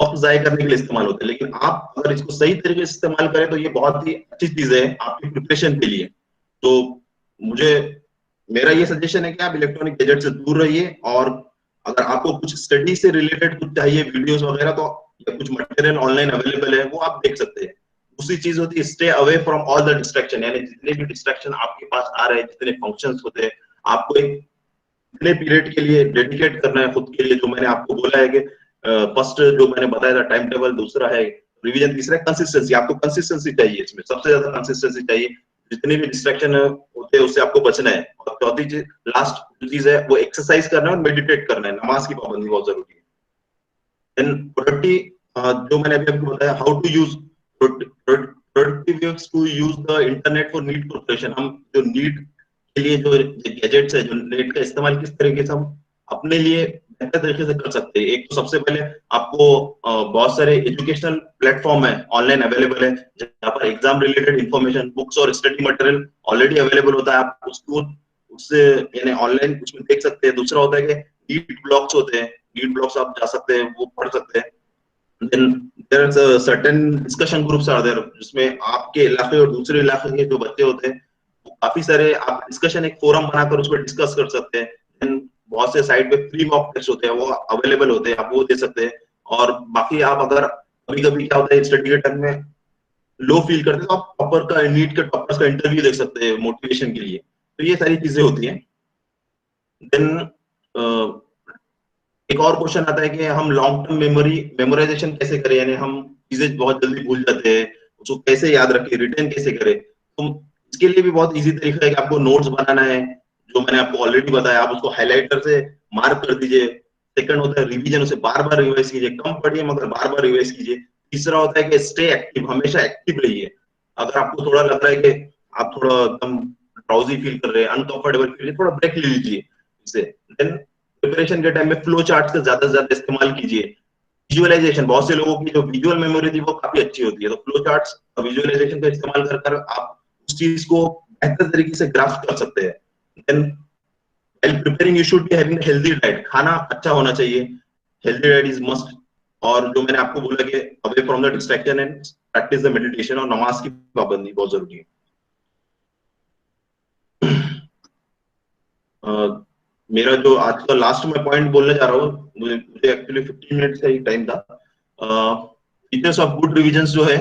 वक्त जाया करने के लिए इस्तेमाल होता है। लेकिन आप अगर इसको सही तरीके से इस्तेमाल करें तो ये बहुत ही अच्छी चीज है आपकी प्रिपरेशन के लिए। तो मुझे मेरा ये सजेशन है कि आप इलेक्ट्रॉनिक गैजेट से दूर रहिए, और अगर आपको कुछ स्टडी से रिलेटेड कुछ चाहिए, वीडियोस वगैरह, तो या कुछ मटेरियल ऑनलाइन अवेलेबल है वो आप देख सकते हैं। दूसरी चीज होती है stay away from all the distraction, यानी जितने भी डिस्ट्रैक्शन आपके पास आ रहे हैं, जितने फंक्शंस होते हैं, आपको एक इतने पीरियड के लिए डेडिकेट करना है खुद के लिए। जो मैंने आपको बोला है कि फर्स्ट जो मैंने बताया था टाइम टेबल, दूसरा है रिवीजन, तीसरा है कंसिस्टेंसी। आपको कंसिस्टेंसी चाहिए, इसमें सबसे ज्यादा कंसिस्टेंसी चाहिए। जितने भी डिस्ट्रैक्शन होते हैं उससे आपको बचना है। और चौथी चीज, लास्ट चीज है, वो एक्सरसाइज करना है और मेडिटेट करना है। नमाज की पाबंदी बहुत जरूरी है। देन प्रोडक्टिव, जो मैंने अभी आपको बताया, how to use productive use to use the internet for NEET preparation. हम जो नीड के लिए जो गैजेट्स है, जो नेट का इस्तेमाल किस तरीके से हम अपने लिए बेहतर तरीके से कर सकते हैं। एक तो सबसे पहले आपको बहुत सारे एजुकेशनल प्लेटफॉर्म है ऑनलाइन अवेलेबल है, जहाँ पर एग्जाम रिलेटेड इंफॉर्मेशन, बुक्स और स्टडी मटेरियल ऑलरेडी अवेलेबल होता है। आप उसको उससे यानी ऑनलाइन उसमें देख सकते हैं। दूसरा होता है कि नीट ब्लॉग्स होते हैं, नीट ब्लॉग्स आप जा सकते हैं, वो पढ़ सकते हैं। Then there's a certain discussion groups are there, जिसमें आपके इलाके और दूसरे इलाके के जो बच्चे होते हैं, वो काफी सारे आप डिस्कशन, एक फोरम बनाकर उस पर डिस्कस कर सकते हैं। Then बहुत से साइट पे फ्री मॉक टेस्ट होते हैं, वो अवेलेबल होते हैं, आप वो दे सकते हैं। और बाकी आप अगर कभी कभी क्या होता है स्टडी के टाइम में लो फील करते हैं, तो आप टॉपर का, नीट के टॉपर्स का इंटरव्यू देख सकते हैं मोटिवेशन के लिए। तो ये सारी चीजें होती हैं। देन एक और क्वेश्चन आता है कि हम लॉन्ग टर्म मेमोराइजेशन कैसे करें, यानी हम चीजें बहुत जल्दी भूल जाते हैं, उसको कैसे याद रखें, रिटेन कैसे करें। तो इसके लिए भी बहुत इजी तरीका है कि आपको नोट्स बनाना है, जो मैंने आपको ऑलरेडी बताया, आप उसको हाईलाइटर से मार्क कर दीजिए। सेकंड होता है रिवीजन, उसे बार बार रिवाइज कीजिए, कम पढ़िए मगर बार बार रिवाइज कीजिए। तीसरा होता है कि स्टे एक्टिव, हमेशा एक्टिव रहिए। अगर आपको थोड़ा लग रहा है कि आप थोड़ा एकदम ड्राउजी फील कर रहे हैं, अनकंफर्टेबल फील, थोड़ा ब्रेक ले लीजिए इससे। देन प्रिपरेशन के टाइम में फ्लो चार्ट का ज्यादा से ज्यादा इस्तेमाल कीजिए। विजुअलाइजेशन, बहुत से लोगों की जो विजुअल मेमोरी थी वो काफी अच्छी होती है, तो फ्लो चार्ट्स और विजुअलाइजेशन का इस्तेमाल कर आप उस चीज को बेहतर तरीके से ग्रास्प कर सकते हैं। Then while preparing you should be having a healthy diet, खाना अच्छा होना चाहिए, healthy diet is must। और जो मैंने आपको बोला कि away from the distraction and practice the meditation, और नमाज की पाबंदी बहुत जरूरी है। मेरा जो आज का लास्ट में पॉइंट बोलने जा रहा हूँ, मुझे एक्चुअली 15 मिनट का ही टाइम था। फीचर्स ऑफ गुड रिविजन जो है,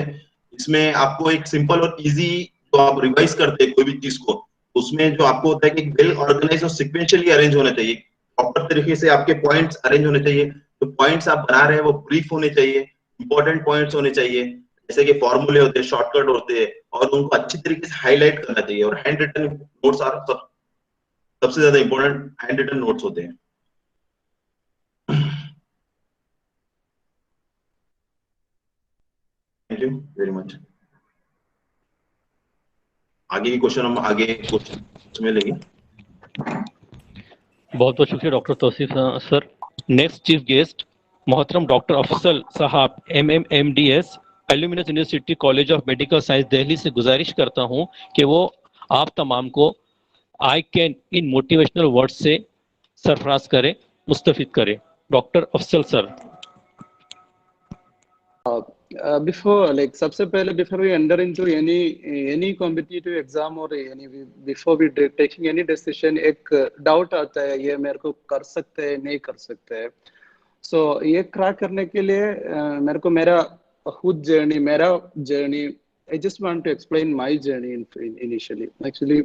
इसमें आपको एक सिंपल और इजी, जो आप रिवाइज करते हैं कोई भी चीज को, उसमें जो आपको होता है कि वेल ऑर्गेनाइज और सिक्वेंशियली अरेंज होना चाहिए। प्रॉपर तरीके से आपके पॉइंट्स अरेंज होने चाहिए। जो पॉइंट्स आप बना रहे हैं वो ब्रीफ होने चाहिए, इंपॉर्टेंट पॉइंट्स होने चाहिए, जैसे कि फॉर्मूले होते हैं, शॉर्टकट होते हैं, और उनको अच्छी तरीके से हाईलाइट करना चाहिए। और हैंड रिटन नोट्स आर सबसे ज्यादा इंपॉर्टेंट, हैंड रिटन नोट्स होते हैं। Thank you very much. आगे की क्वेश्चन हम आगे क्वेश्चन में लेंगे। बहुत बहुत शुक्रिया doctor Tauseef sir. Next chief guest मोहतरम डॉक्टर अफसल साहब, MMMDS, alumnus university college of medical science Delhi से गुजारिश करता हूं कि वो आप तमाम को I can in motivational word से सरफराज करें, मुस्तफिद करें। Doctor Afsal sir. Before, like, सबसे पहले, before we enter into any competitive exam or any, before we taking any decision, एक doubt आता है, ये मेरे को कर सकते हैं नहीं कर सकते हैं। So ये क्रैक करने के लिए मेरे को मेरा खुद journey, I just want to explain my journey initially. Actually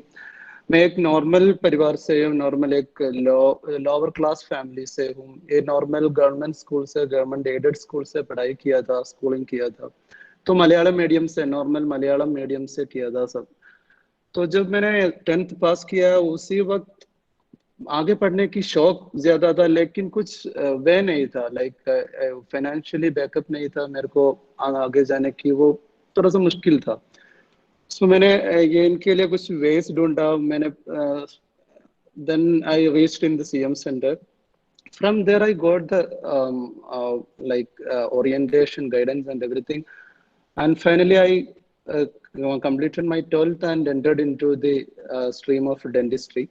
मैं एक नॉर्मल परिवार से हूँ, नॉर्मल एक लोअर क्लास फैमिली से हूँ। ये नॉर्मल गवर्नमेंट स्कूल से, गवर्नमेंट एडेड स्कूल से पढ़ाई किया था, स्कूलिंग किया था। तो मलयालम मीडियम से, नॉर्मल मलयालम मीडियम से किया था सब। तो जब मैंने 10th पास किया, उसी वक्त आगे पढ़ने की शौक ज्यादा था, लेकिन कुछ वे नहीं था, लाइक फाइनेंशियली बैकअप नहीं था मेरे को आगे जाने की, वो थोड़ा सा मुश्किल था। सो मैंने ये इनके लिए कुछ वेज ढूंढा। मैंने then I reached in the CM centre from there I got the orientation guidance and everything, and finally I completed my 12th and entered into the stream of dentistry.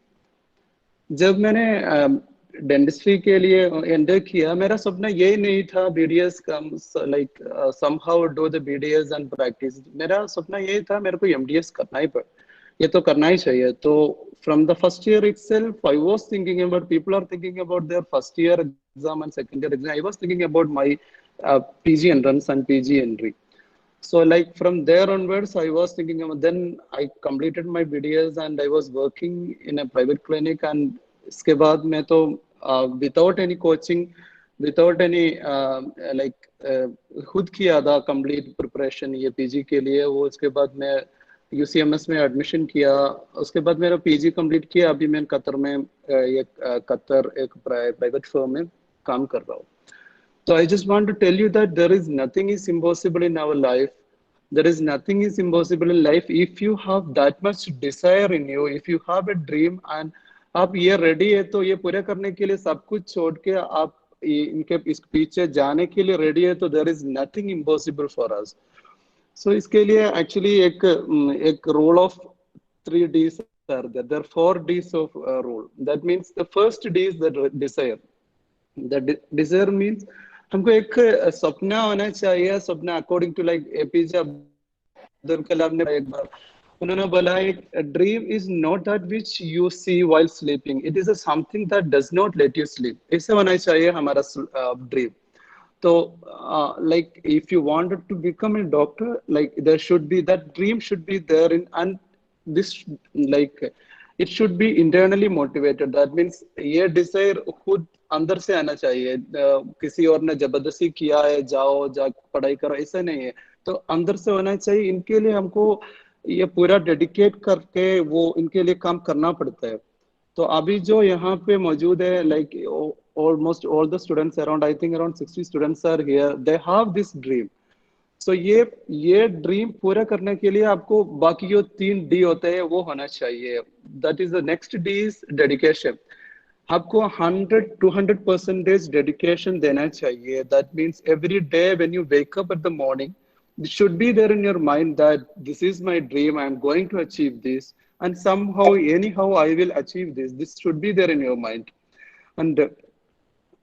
जब मैंने डेंटिस्ट्री के लिए एंटर किया, मेरा सपना यही नहीं था BDS come like somehow do the BDS and practice. मेरा सपना यही था मेरे को एमडीएस करना ही ये तो करना ही चाहिए। तो from the first year itself I was thinking about, people are thinking about their first year exam and second year exam, I was thinking about my PG entrance and PG entry. So like from there onwards, I was thinking about, then I completed my BDS and I was working in a private clinic, and इसके बाद मैं तो without any coaching, without any खुद किया था कंप्लीट प्रिपरेशन ये पीजी के लिए। वो उसके बाद मैं यूसीएमएस में एडमिशन किया, उसके बाद मेरा पीजी कंप्लीट किया। अभी मैं कतर में कतर एक प्राइवेट फर्म में काम कर रहा हूँ। So I just want to tell you that there is nothing is impossible in our life. There is nothing is impossible in life if you have that much desire in you, if you have a dream and आप ये रेडी है तो ये पूरे करने के लिए सब कुछ छोड़ के आप इनके इस पीछे जाने के लिए रेडी है, तो there is nothing impossible for us. So इसके लिए actually एक rule of 3 Ds are there. There are 4 Ds of rule. That means the first D is the desire. The desire means हमको एक सपना होना चाहिए। सपना according to like APJ Abdul Kalam ने एक बार उन्होंने बोला, एक dream is not that which you see while sleeping, it is something that does not let you sleep. ऐसे होना चाहिए हमारा ड्रीम। तो like if you wanted to become a doctor, like there should be that dream should be there in, and this like it should be internally motivated. That means ये desire खुद अंदर से आना चाहिए। किसी और ने जबरदस्ती किया है जाओ जा पढ़ाई करो, ऐसा नहीं है। तो अंदर से होना चाहिए। इनके लिए हमको ये पूरा डेडिकेट करके वो इनके लिए काम करना पड़ता है। तो अभी जो यहाँ पे मौजूद है, like almost all the students around, I think around 60 students are here, they have this dream. So ये ड्रीम पूरा करने के लिए आपको बाकी जो 3 डी होते हैं वो होना चाहिए। That is the next D is dedication. आपको 100-200% डेडिकेशन देना चाहिए। That means every day when you wake up at the morning, it should be there in your mind that this is my dream, I am going to achieve this, and somehow anyhow I will achieve this. This should be there in your mind. And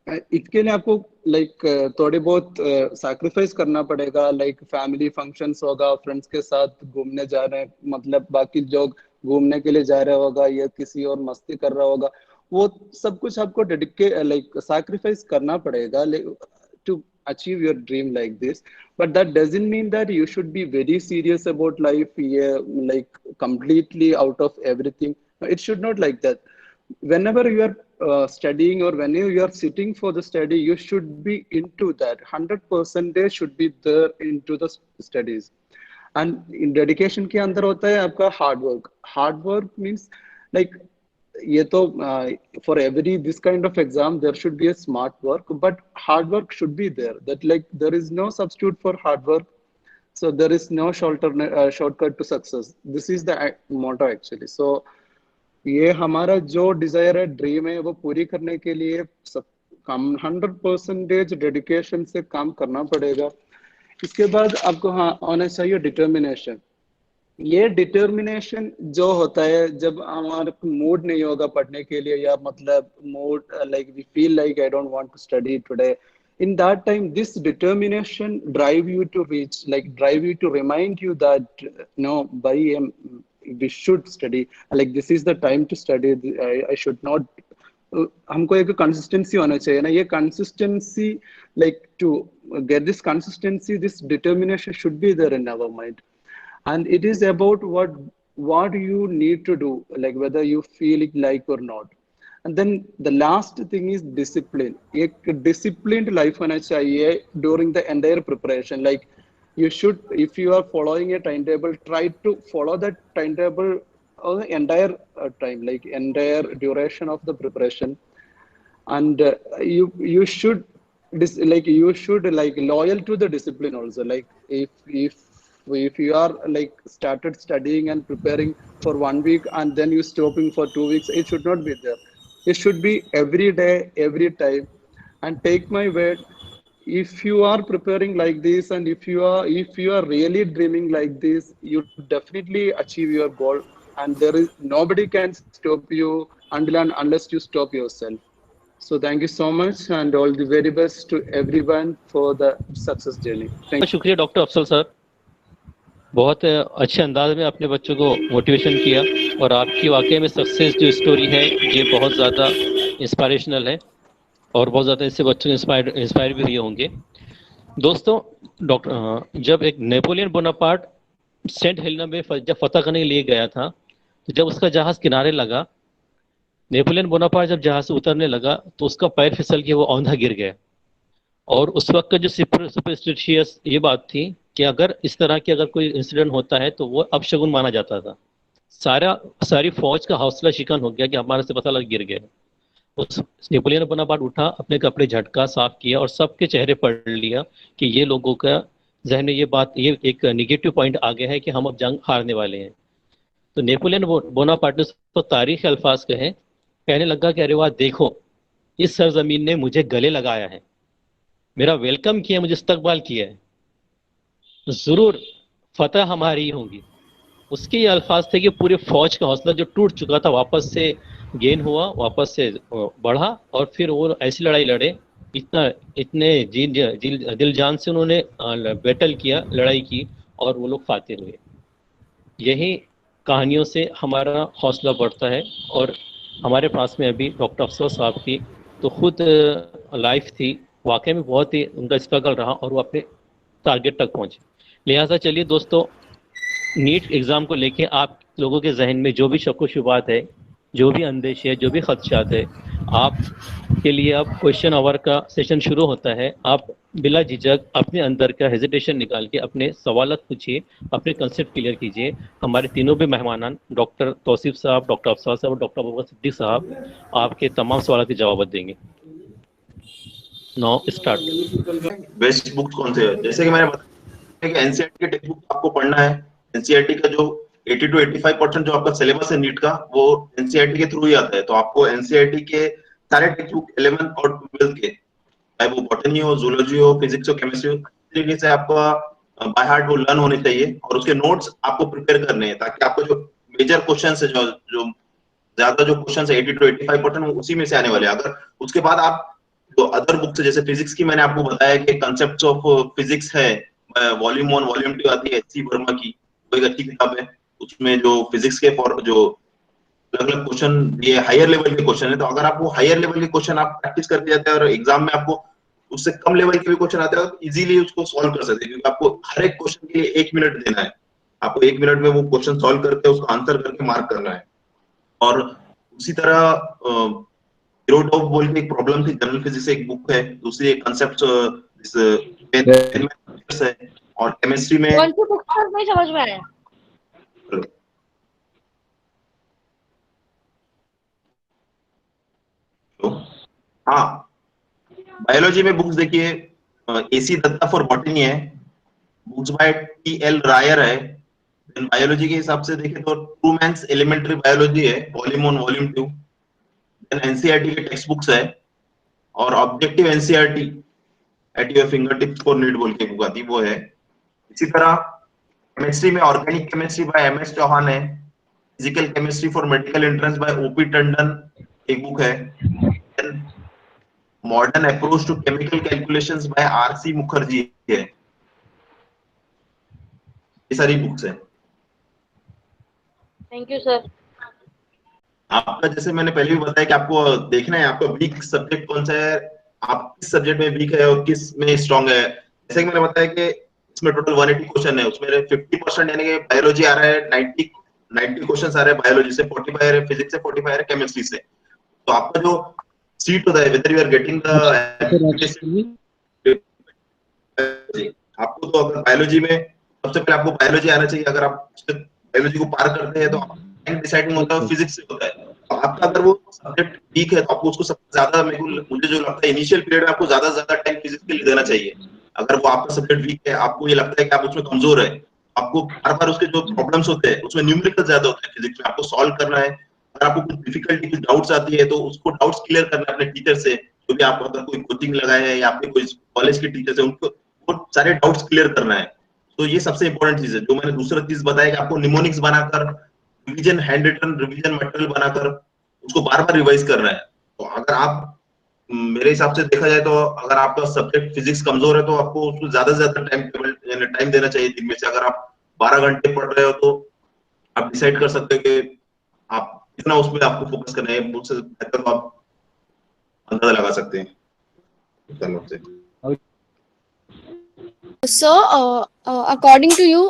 इसके लिए आपको लाइक थोड़े बहुत सैक्रिफाइस करना पड़ेगा। लाइक फैमिली फंक्शंस होगा, फ्रेंड्स के साथ घूमने जा रहे हैं, मतलब बाकी लोग घूमने के लिए जा रहे होगा या किसी और मस्ती कर रहा होगा, वो सब कुछ आपको डेडिकेट लाइक सैक्रिफाइस करना पड़ेगा to achieve your dream like this. But that doesn't mean that you should be very serious about life, yeah, like completely out of everything. It should not like that. Whenever you are studying or whenever you are sitting for the study, you should be into that 100%. They should be there into the studies. And in dedication के अंदर होता है आपका hard work. Hard work means like ये तो for every this kind of exam there should be a smart work, but hard work should be there. That like there is no substitute for hard work, so there is no shortcut to success. This is the motto actually. So ये हमारा जो डिजायर है, ड्रीम है, वो पूरी करने के लिए सब 100% डेडिकेशन से काम करना पड़ेगा। इसके बाद आपको हाँ होना चाहिए डिटर्मिनेशन। ये डिटर्मिनेशन जो होता है जब हमारा मूड नहीं होगा पढ़ने के लिए, या मतलब mood like we feel like I don't want to study today, in that time this determination drive you to reach, like drive you to remind you that no, by we should study, like this is the time to study, I should not हमको एक कंसिस्टेंसी होना चाहिए ना। ये consistency like to get this consistency, this determination should be there in our mind. And it is about what you need to do, like whether you feel it like or not. And then the last thing is discipline. एक disciplined life होना चाहिए during the entire preparation. Like you should, if you are following a timetable, try to follow that timetable the entire time, like entire duration of the preparation. And you should you should like loyal to the discipline also. Like if you are like started studying and preparing for 1 week and then you stopping for 2 weeks, it should not be there. It should be every day, every time. And take my word, if you are preparing like this, and if you are really dreaming like this, you definitely achieve your goal. And there is nobody can stop you until and unless you stop yourself. So thank you so much, and all the very best to everyone for the success journey. Thank you. शुक्रिया डॉक्टर अफसल सर, बहुत अच्छे अंदाज में आपने बच्चों को मोटिवेशन किया और आपकी वाकई में सक्सेस जो स्टोरी है ये बहुत ज़्यादा इंस्पायरेशनल है और बहुत ज़्यादा इससे बच्चे इंस्पायर भी हुए होंगे। दोस्तों, जब एक नेपोलियन बोनापार्ट सेंट हेलेना में जब फतह करने के लिए गया था, तो जब उसका जहाज किनारे लगा, नेपोलियन बोनापार्ट जब जहाज से उतरने लगा तो उसका पैर फिसल के वो औंधा गिर गया। और उस वक्त का जो सुपरस्टिशियस ये बात थी कि अगर इस तरह की अगर कोई इंसिडेंट होता है तो वो अपशगुन माना जाता था। सारी फौज का हौसला शिकन हो गया कि हमारे से पता लग गिर गए। उस नेपोलियन बोनापार्ट उठा, अपने कपड़े झटका, साफ किया और सबके चेहरे पढ़ लिया कि ये लोगों का जहन में ये एक निगेटिव पॉइंट आ गया है कि हम अब जंग हारने वाले हैं। तो नेपोलियन बोनापार्ट ने तो तारीखी अल्फाज कहे, कहने लगा कि अरे वाह, देखो इस सरजमीन ने मुझे गले लगाया है, मेरा वेलकम किया, मुझे इस्तकबाल किया है, जरूर फतह हमारी ही होगी। उसके ये अल्फाज थे कि पूरे फौज का हौसला जो टूट चुका था वापस से गेन हुआ, वापस से बढ़ा और फिर वो ऐसी लड़ाई लड़े, इतने दिल जान से उन्होंने बैटल किया, लड़ाई की और वो लोग फाते हुए। यही कहानियों से हमारा हौसला बढ़ता है। और हमारे पास में अभी डॉक्टर अफसल साहब की तो खुद लाइफ थी, वाकई में बहुत ही उनका स्ट्रगल रहा और वो अपने टारगेट तक पहुंचे। लिहाजा चलिए दोस्तों, नीट एग्ज़ाम को लेके आप लोगों के जहन में जो भी शक व शुबात है, जो भी अंदेश है, जो भी खदशात है, आपके लिए अब क्वेश्चन आवर का सेशन शुरू होता है। आप बिला झिझक अपने अंदर का हेजिटेशन निकाल के अपने सवालत पूछिए, अपने कंसेप्ट क्लियर कीजिए। हमारे तीनों भी मेहमान डॉक्टर तौसीफ साहब, डॉक्टर अफसल साहब और डॉक्टर अबूबकर सिद्दीक साहब आपके तमाम सवालों के जवाब देंगे। Now start. बेस्ट बुक कौन से है? जैसे कि मैंने बताया कि एनसीईआरटी के टेक्स्ट बुक आपको पढ़ना है। एनसीईआरटी का जो 80 to 85% जो आपका सिलेबस है नीट का, वो एनसीईआरटी के थ्रू ही आता है। तो आपको एनसीईआरटी के सारे टेक्स्ट बुक 11th और 12th के, चाहे वो बॉटनी हो, जूलॉजी हो, फिजिक्स हो, केमिस्ट्री हो, तरीके से आपका बाय हार्ट वो लर्न होने चाहिए और उसके नोट्स आपको प्रिपेयर करने हैं, ताकि आपको जो मेजर क्वेश्चंस है, जो ज्यादा जो क्वेश्चंस है 80 to 85% वो उसी में से आने वाले हैं। अगर उसके बाद आप तो अदर बुक्स है, जैसे फिजिक्स की मैंने आपको बताया कि कंसेप्ट्स ऑफ फिजिक्स है, वॉल्यूम 1 वॉल्यूम 2 आती है एचसी वर्मा की, वो एक अच्छी किताब है। उसमें जो फिजिक्स के जो अलग-अलग क्वेश्चन, ये हायर लेवल के क्वेश्चन है, तो अगर आप वो हायर लेवल के क्वेश्चन आप प्रैक्टिस करते जाते हैं और एग्जाम में आपको उससे कम लेवल के भी क्वेश्चन आते हैं, तो इजीली उसको सॉल्व कर सकते हैं, क्योंकि आपको हर एक क्वेश्चन के लिए 1 मिनट देना है। आपको 1 मिनट में वो क्वेश्चन सॉल्व करके उसको आंसर करके मार्क करना है। और उसी तरह हीरोडोव बोल के एक प्रॉब्लम थी, जनरल फिजिक्स एक बुक है, दूसरी एक कांसेप्ट है, और केमिस्ट्री में कौन सी बुक नहीं समझ में आया? हाँ, बायोलॉजी में बुक्स देखिए, एसी दत्ता फॉर बॉटनी है, बुक्स बाय टी.एल. रायर है। देन बायोलॉजी के हिसाब से देखें तो ट्रूमैन्स एलिमेंट्री बायोलॉजी है, वॉल्यूम 1 वॉल्यूम 2। देन एनसीईआरटी के टेक्स्ट बुक्स है, और objective NCERT at your finger tips for NEET बोल के बुक आती, वो है। इसी तरह केमिस्ट्री में organic chemistry by MS. Chauhan है, physical chemistry for medical entrance by OP. Tandon एक बुक है। Modern approach to chemical calculations by RC. Mukherjee है। ये सारी बुक्स है। Thank you sir. आपका जैसे मैंने पहले भी बताया कि आपको देखना है आपका वीक सब्जेक्ट कौन सा है, आप किस सब्जेक्ट में वीक है और किस में स्ट्रांग है। जैसे कि मैंने बताया कि इसमें टोटल 180 क्वेश्चन है, उसमें 50% यानी कि बायोलॉजी आ रहा है, 90 क्वेश्चंस आ रहे हैं बायोलॉजी से, 45 है फिजिक्स से, 45 है केमिस्ट्री से। तो आपका जो सीट होता है, whether you are getting the, आपको तो अगर बायोलॉजी में सबसे पहले आपको बायोलॉजी आना चाहिए। अगर आप बायोलॉजी को पार करते हैं तो रैंक डिसाइडिंग होता है फिजिक्स से होता है। तो आपका अगर वो सब्जेक्ट वीक है तो आपको उसको सबसे ज्यादा, मुझे जो लगता है इनिशियल पीरियड में आपको ज्यादा से ज्यादा टाइम फिजिक्स के लिए देना चाहिए। अगर वो आपका सब्जेक्ट वीक है, आपको ये लगता है कि आप उसमें कमजोर है, आपको बार बार उसके जो प्रॉब्लम्स होते हैं उसमें न्यूमेरिकल ज्यादा होते हैं फिजिक्स में, आपको सॉल्व करना है, अगर आपको कुछ डिफिकल्टी, कुछ डाउट्स आती है तो उसको डाउट्स क्लियर करना अपने टीचर से, जो भी आप अगर कोई कोचिंग लगाए हैं या आपके कोई कॉलेज के टीचर से, उनको वो सारे डाउट्स क्लियर करना है। तो ये सबसे इंपॉर्टेंट चीज है। जो मैंने दूसरा चीज बताया कि आपको निमोनिक्स बनाकर, revision, hand written revision material बनाकर उसको बार बार रिवाइज करना है। तो अगर आप, मेरे हिसाब से देखा जाए तो अगर आपका सब्जेक्ट फिजिक्स कमजोर है तो आपको उसको ज्यादा से ज्यादा टाइम देना चाहिए दिन में से। अगर आप 12 घंटे पढ़ रहे हो तो आप डिसाइड कर सकते हो कि आप कितना उसमें आपको फोकस करना है। मुझसे बेहतर तो आप अंदाजा लगा सकते हैं। So, according to you,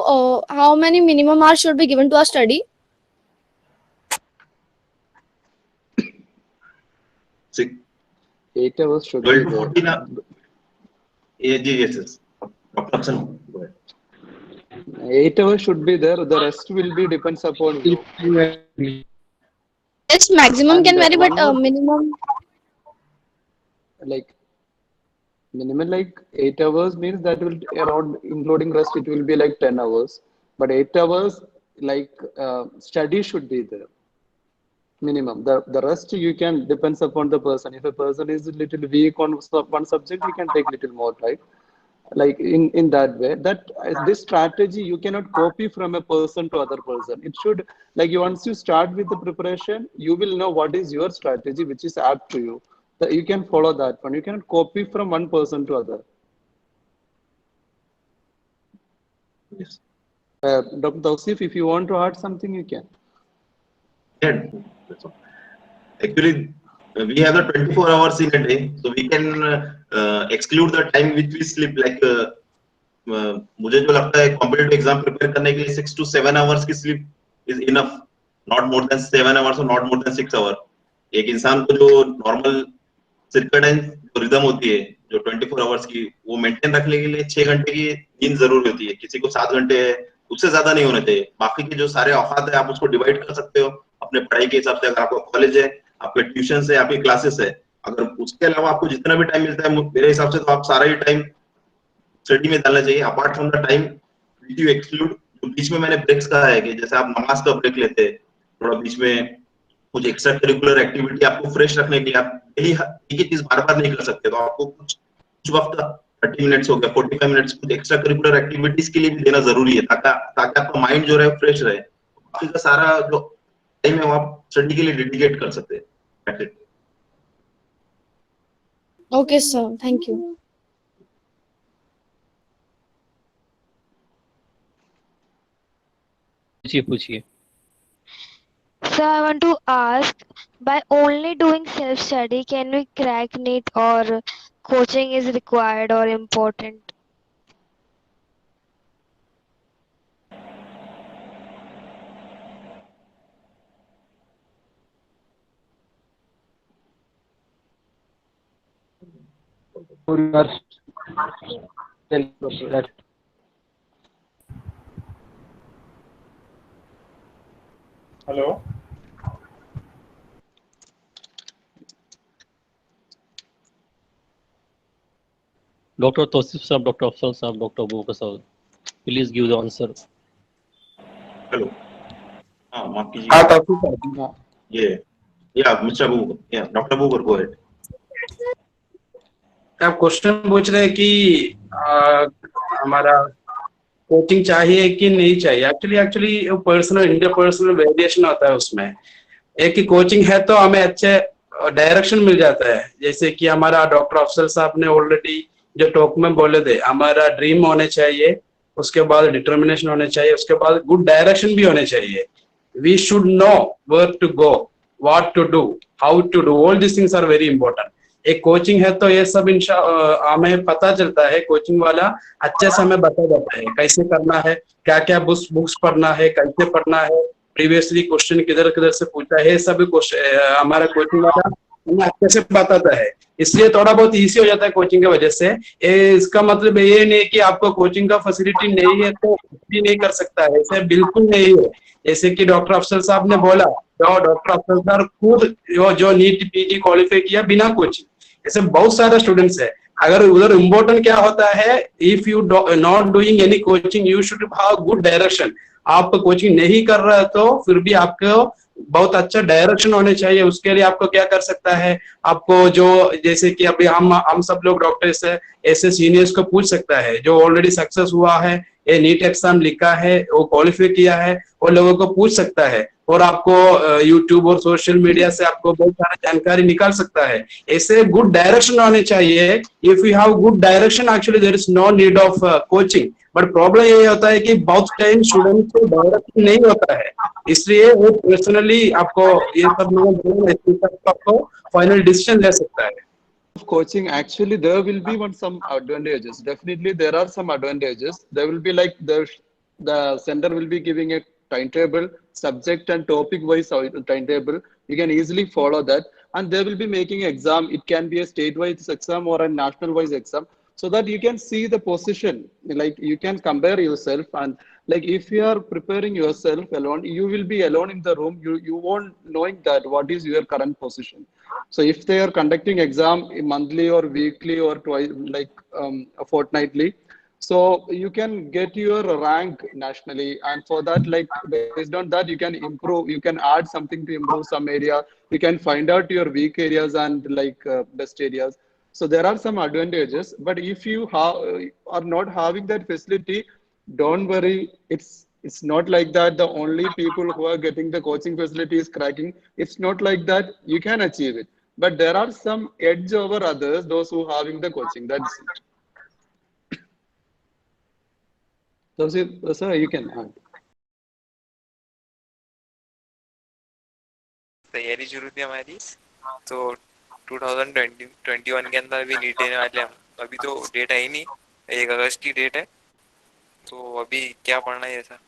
how many minimum hours should be given to a study? 8 hours should be 12 to there. 14 yes. Approximately. Go ahead. 8 hours should be there. The rest will be depends upon you. Yes, maximum And can vary, but one more- minimum. like minimum like 8 hours means that will around, including rest, it will be like 10 hours. But 8 hours like study should be there. Minimum. The rest you can depends upon the person. If a person is a little weak on one subject, he can take little more, right? Like in that way, that this strategy you cannot copy from a person to other person. It should, like, once you start with the preparation, you will know what is your strategy which is apt to you, that you can follow that one. You cannot copy from one person to other. Yes. Dr. Tausif, if you want to add something, you can. Yeah, that's all. Actually, we have the 24 hours in a day, so we can exclude the time which we sleep. Like मुझे जो लगता है कॉम्पिटिटिव एग्जाम प्रिपेयर करने के लिए 6 to 7 hours की sleep is enough, not more than 7 hours और नॉट मोर देन 6 hours. एक इंसान को जो नॉर्मल सर्कैडियन रिदम होती है जो 24 hours की, वो मेंटेन रखने के लिए 6 घंटे की नींद जरूरी होती है। किसी को 7 घंटे है, उससे ज्यादा नहीं होने चाहिए। बाकी के जो सारे औकात है आप उसको डिवाइड कर सकते हो अपने पढ़ाई के हिसाब से। अगर आपका कॉलेज है, आपके ट्यूशन है, आपकी क्लासेस है, अगर उसके अलावा आपको जितना भी टाइम मिलता है, मेरे हिसाब से तो आप सारा ही टाइम स्टडी में डालना चाहिए, apart from the time which you exclude. जो बीच में मैंने ब्रेक्स कहा है कि जैसे आप नमाज का ब्रेक लेते हैं, थोड़ा बीच में कुछ एक्स्ट्रा करिकुलर एक्टिविटी आपको फ्रेश रखने के लिए, आप डेली एक ही चीज बार बार नहीं कर सकते, तो आपको कुछ वक्त 30 मिनट्स हो गया, 45 मिनट्स कुछ एक्स्ट्रा करिकुलर एक्टिविटीज के लिए भी देना जरूरी है, ताकि आपका माइंड जो है फ्रेश रहे। बाकी का सारा जो टाइम है वो आप स्टडी के लिए डेडिकेट कर सकते हैं। That's it. Okay, sir. Thank you. पूछिए। So I want to ask, by only doing self-study, can we crack NEET, or coaching is required or important? Hello, doctor Tauseef साहब, डॉक्टर अफसल साहब, डॉक्टर अबूबकर साहब, please give the answer. Hello, हाँ माफ कीजिए। हाँ तौसीफ, ये मिस्टर अबू, या डॉक्टर अबूबकर, गो अहेड। आप क्वेश्चन पूछ रहे हैं कि हमारा कोचिंग चाहिए कि नहीं चाहिए। एक्चुअली पर्सनल इंटरपर्सनल वेरिएशन होता है उसमें। एक ही कोचिंग है तो हमें अच्छे डायरेक्शन मिल जाता है। जैसे कि हमारा डॉक्टर अफसल साहब ने ऑलरेडी जो टॉक में बोले थे, हमारा ड्रीम होने चाहिए, उसके बाद डिटर्मिनेशन होने चाहिए, उसके बाद गुड डायरेक्शन भी होने चाहिए। We should know where to go, what to do, how to do, all this things are very important. एक कोचिंग है तो ये सब हमें पता चलता है। कोचिंग वाला अच्छे से हमें बता देता है कैसे करना है, क्या क्या बुक्स पढ़ना है, कैसे पढ़ना है, प्रीवियसली क्वेश्चन किधर किधर से पूछा है, सब हमारा कोचिंग वाला हमें अच्छे से बताता है। इसलिए थोड़ा बहुत इजी हो जाता है कोचिंग की वजह से। इसका मतलब ये नहीं कि आपको कोचिंग का फैसिलिटी नहीं है तो भी नहीं कर सकता है, ऐसे बिल्कुल नहीं है। जैसे कि डॉक्टर अफसल साहब ने बोला, डॉक्टर अफसल साहब खुद जो नीट पीजी क्वालिफाई किया बिना कोचिंग, ऐसे बहुत सारे स्टूडेंट्स है। अगर उधर इम्पोर्टेंट क्या होता है, if you not doing any coaching, you should have good direction. आप कोचिंग नहीं कर रहे तो फिर भी आपको बहुत अच्छा डायरेक्शन होने चाहिए। उसके लिए आपको क्या कर सकता है, आपको जो जैसे कि अभी हम सब लोग डॉक्टर से ऐसे सीनियर्स को पूछ सकता है जो ऑलरेडी सक्सेस हुआ है, ये नीट एग्जाम लिखा है, वो क्वालिफाई किया है, वो लोगों को पूछ सकता है और आपको यूट्यूब और सोशल मीडिया से आपको बहुत सारी जानकारी निकाल सकता है। ऐसे गुड डायरेक्शन होने चाहिए। If you have good direction actually there is no need of coaching. But problem ये होता है कि बहुत टाइम स्टूडेंट को डायरेक्शन नहीं होता है, इसलिए वो पर्सनली आपको ये सब आपको फाइनल डिसीजन ले सकता है। Of coaching, actually there will be some advantages. Definitely there are some advantages. There will be like the center will be giving a timetable, subject and topic wise timetable. You can easily follow that, and they will be making exam. It can be a state wise exam or a national wise exam, so that you can see the position. Like you can compare yourself, and like if you are preparing yourself alone, you will be alone in the room. You won't knowing that what is your current position. So if they are conducting exam monthly or weekly or twice, like fortnightly, so you can get your rank nationally, and for that, like based on that, you can improve. You can add something to improve some area. You can find out your weak areas and like best areas. So there are some advantages, but if you are not having that facility, don't worry. It's not like that. The only people who are getting the coaching facility is cracking. It's not like that. You can achieve it, but there are some edge over others. Those who having the coaching. That's it. So, sir, you can add. तैयारी शुरू थी हमारी, तो 2021 के अंदर अभी नीट देने वाले हम। अभी तो डेट आई नहीं, 1 अगस्त की डेट है, तो अभी क्या पढ़ना है सर?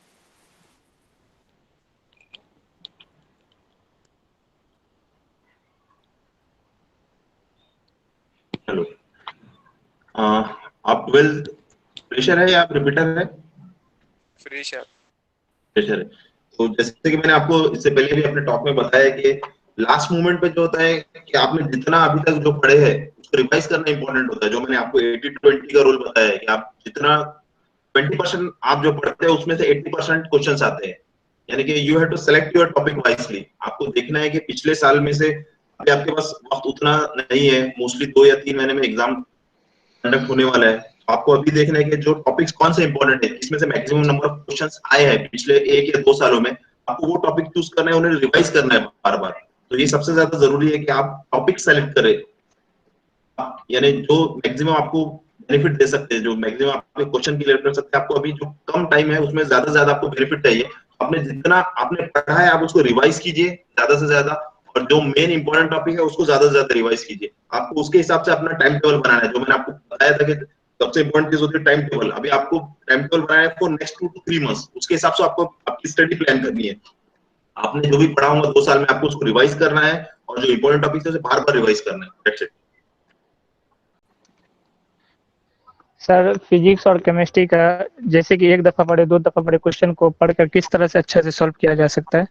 हेलो, आप 12th फ्रेशर है या आप रिपीटर है? फ्रेशर। फ्रेशर है। तो जैसे कि मैंने आपको इससे पहले भी अपने टॉक में बताया कि लास्ट मोमेंट पे जो होता है कि आपने जितना अभी तक जो पढ़े हैं उसको रिवाइज करना इंपॉर्टेंट होता है। जो मैंने आपको 80-20 का रूल बताया है कि आप जितना 20% आप जो पढ़ते हैं उसमें से 80% क्वेश्चंस आते हैं, यानी कि you have to select your topic wisely. आपको देखना है कि पिछले साल में से अभी आपके पास वक्त उतना नहीं है, मोस्टली 2 या 3 महीने में एग्जाम कंडक्ट होने वाला है। आपको अभी देखना है कि जो टॉपिक्स कौन से इंपॉर्टेंट है, इसमें से मैक्सिमम नंबर ऑफ क्वेश्चंस आए हैं पिछले 1 या 2 सालों में, आपको वो टॉपिक चूज करना है, उन्हें रिवाइज करना है बार बार। तो ये सबसे ज्यादा जरूरी है कि आप टॉपिक सेलेक्ट करें, यानी जो मैक्सिमम आपको बेनिफिट दे सकते हैं, जो मैक्सिमम आपके क्वेश्चन क्लियर कर सकते हैं। आपको अभी जो कम टाइम है उसमें ज्यादा से ज्यादा आपको बेनिफिट चाहिए। आपने जितना आपने पढ़ा है आप उसको रिवाइज कीजिए ज्यादा से ज्यादा, और जो मेन इंपॉर्टेंट टॉपिक है उसको ज्यादा से ज्यादा रिवाइज कीजिए। आपको उसके हिसाब से अपना टाइम टेबल बनाना है। जो मैंने आपको बताया था कि सबसे इंपॉर्टेंट चीज होती है टाइम टेबल। अभी आपको टाइम टेबल बनाना है फॉर नेक्स्ट 2 to 3 मंथ्स। उसके हिसाब से आपको आपकी स्टडी प्लान करनी है। आपने जो भी पढ़ा होगा 2 साल में आपको उसको रिवाइज करना है, और जो इंपॉर्टेंट टॉपिक है उसे बार बार रिवाइज करना है। That's it. सर फिजिक्स और केमिस्ट्री का जैसे कि 1 दफा पढ़े 2 दफा पढ़े क्वेश्चन को पढ़कर किस तरह से अच्छे से सॉल्व किया जा सकता है?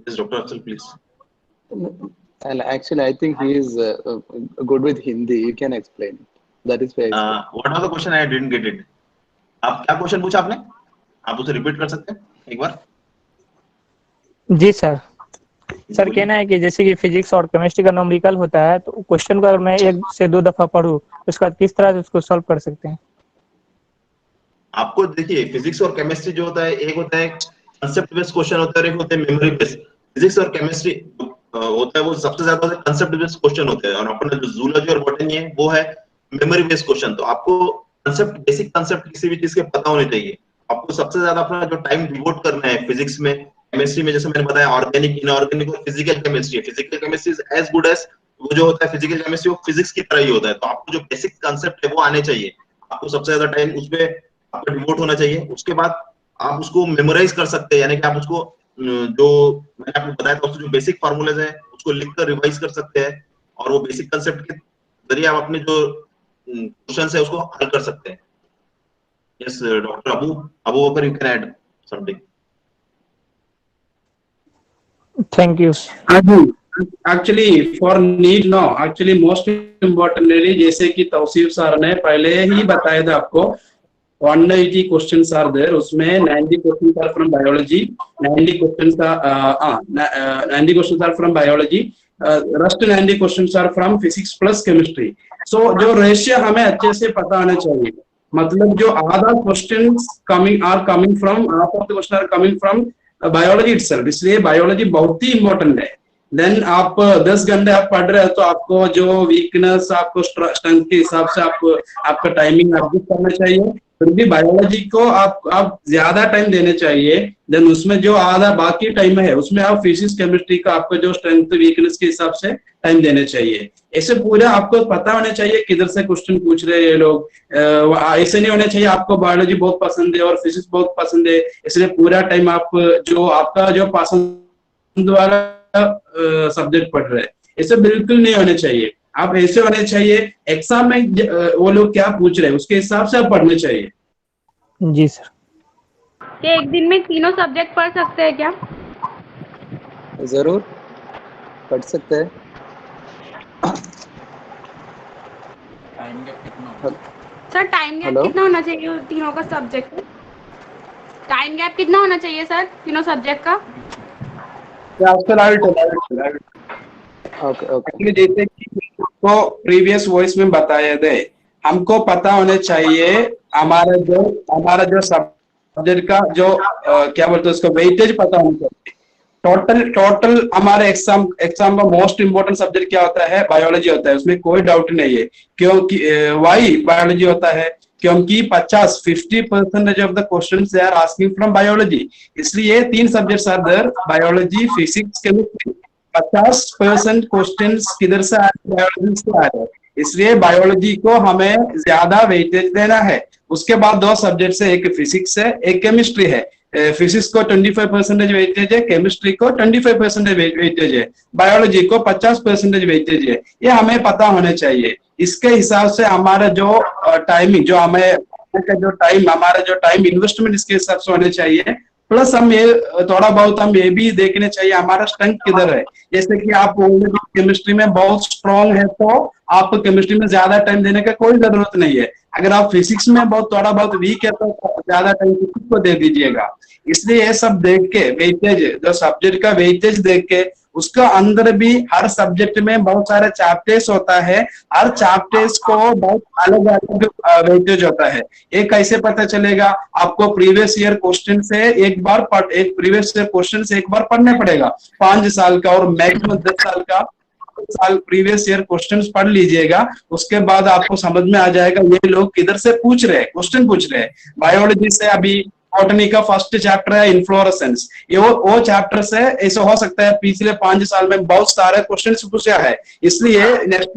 Yes, Dr. Afzal, please. And actually, I think he is good with Hindi. You can explain it. That is very. What was the question? I didn't get it. आप क्या क्वेश्चन पूछा आपने? आप उसे रिपीट कर सकते हैं एक बार? जी सर। सर कहना है कि जैसे कि फिजिक्स और केमिस्ट्री का न्यूमेरिकल होता है, तो क्वेश्चन को अगर मैं 1 से 2 दफा पढूं तो उसके बाद किस तरह से उसको सॉल्व कर सकते हैं? आपको देखिए फिजिक्स और केमिस्ट्री जो होता है, एक होता है कंसेप्ट बेस्ड क्वेश्चन होता है और एक होता है मेमोरी बेस्ड। फिजिक्स और केमिस्ट्री होता है वो सबसे ज्यादा कंसेप्ट बेस्ड क्वेश्चन होते हैं, और अपना जो जूलॉजी और बॉटनी है वो है मेमोरी बेस्ड क्वेश्चन। तो आपको कंसेप्ट, बेसिक कंसेप्ट किसी भी चीज के पता होने चाहिए। आपको सबसे ज्यादा अपना जो टाइम डिवोट करना है फिजिक्स में, केमिस्ट्री में, जैसे मैंने बताया ऑर्गेनिक, इनऑर्गेनिक और फिजिकल केमिस्ट्री है। Physical chemistry is as good as, वो जो होता है फिजिकल केमिस्ट्री वो फिजिक्स की तरह ही होता है। तो आपको जो बेसिक कंसेप्ट है वो आने चाहिए। आपको सबसे ज्यादा टाइम उसमें आपका डिवोट होना चाहिए। उसके बाद आप उसको मेमोराइज कर सकते हैं, यानी कि आप उसको जो मैंने आपको बताया था उसके जो बेसिक फार्मूलाज है उसको लिखकर रिवाइज कर सकते हैं, और वो बेसिक कंसेप्ट के जरिए आप अपने जो क्वेश्चंस है उसको हल कर सकते हैं। Yes doctor Abu Bakar, you can add something. Thank you. हाँ जी, actually for NEET no, actually most importantly जैसे कि तौसीफ सर ने पहले ही बताया था आपको 180 क्वेश्चंस आर देयर, उसमें 90 questions are from biology, 90 questions are from biology, rest 90 questions are from physics plus chemistry. So जो रेशियो हमें अच्छे से पता होना चाहिए, मतलब जो आधा questions coming from half of the question are coming from biology itself, इसलिए बायोलॉजी बहुत ही इंपॉर्टेंट है। देन आप 10 घंटे आप पढ़ रहे हो तो आपको जो वीकनेस, आपको स्ट्रेंथ के हिसाब से आपका टाइमिंग एडजस्ट करना चाहिए। फिर भी बायोलॉजी को आप ज्यादा टाइम देने चाहिए। देन उसमें जो आधा बाकी टाइम है उसमें आप फिजिक्स केमिस्ट्री का आपको जो स्ट्रेंथ वीकनेस के हिसाब से टाइम देने चाहिए। ऐसे पूरा आपको पता होना चाहिए किधर से क्वेश्चन पूछ रहे हैं ये लोग। ऐसे नहीं होना चाहिए आपको बायोलॉजी बहुत पसंद है और फिजिक्स बहुत पसंद है इसलिए पूरा टाइम आप जो आपका जो पसंद वाला सब्जेक्ट पढ़ रहे हैं, ऐसे बिल्कुल नहीं होने चाहिए। आप ऐसे होने चाहिए एग्जाम में वो लोग क्या पूछ रहे हैं उसके हिसाब से आप पढ़ने चाहिए। जी सर। क्या एक दिन में तीनों सब्जेक्ट पढ़ सकते हैं क्या? जरूर पढ़ सकते हैं। Sir time gap hello? कितना होना चाहिए तीनों का सब्जेक्ट? टाइम गैप कितना होना चाहिए सर तीनों सब्जेक्ट का? ओके। जैसे कि को प्रीवियस वॉइस में बताया थे, हमको पता होना चाहिए हमारा जो सब्जेक्ट का जो क्या बोलते हैं उसको वेटेज पता होना चाहिए। टोटल हमारे एग्जाम का मोस्ट इंपोर्टेंट सब्जेक्ट क्या होता है? बायोलॉजी होता है, उसमें कोई डाउट नहीं है। क्योंकि वाई बायोलॉजी होता है क्योंकि 50% of the questions they are asking from biology, इसलिए 3 subjects are there, biology, physics, chemistry. 50% questions किधर से आ रहे? बायोलॉजी से आ रहे हैं, इसलिए बायोलॉजी को हमें ज्यादा वेटेज देना है। उसके बाद 2 सब्जेक्ट है, एक फिजिक्स है, एक केमिस्ट्री है। फिजिक्स को 25% वेटेज है, केमिस्ट्री को 25% वेटेज है, बायोलॉजी को 50% वेटेज है। ये हमें पता होना चाहिए। इसके हिसाब से हमारा जो टाइमिंग हमारा जो टाइम इन्वेस्टमेंट इसके हिसाब से होने चाहिए। प्लस हम ये थोड़ा बहुत हम ये भी देखने चाहिए हमारा स्ट्रेंथ किधर है। जैसे कि आप केमिस्ट्री में बहुत स्ट्रांग है तो आप केमिस्ट्री में ज्यादा टाइम देने का कोई जरूरत नहीं है। अगर आप फिजिक्स में थोड़ा बहुत वीक है तो ज्यादा टाइम फिजिक्स को दे दीजिएगा। इसलिए ये सब देख के वेटेज, जो सब्जेक्ट का वेटेज देख के, उसका अंदर भी हर सब्जेक्ट में बहुत सारे चैप्टर्स होता है, हर चैप्टर्स को बहुत अलग अलग वेटेज होता है। ये कैसे पता चलेगा? आपको प्रीवियस ईयर क्वेश्चन से एक बार पढ़ने पड़ेगा 5 साल का, और मैक्सिमम 10 साल का प्रीवियस ईयर क्वेश्चंस पढ़ लीजिएगा। उसके बाद आपको समझ में आ जाएगा ये लोग किधर से पूछ रहे हैं, क्वेश्चन पूछ रहे हैं। बायोलॉजी से अभी बॉटनी का फर्स्ट चैप्टर है इन्फ्लोरेसेंस, ये वो चैप्टर से ऐसा हो सकता है पिछले 5 साल में बहुत सारे क्वेश्चन पूछा है, इसलिए नेक्स्ट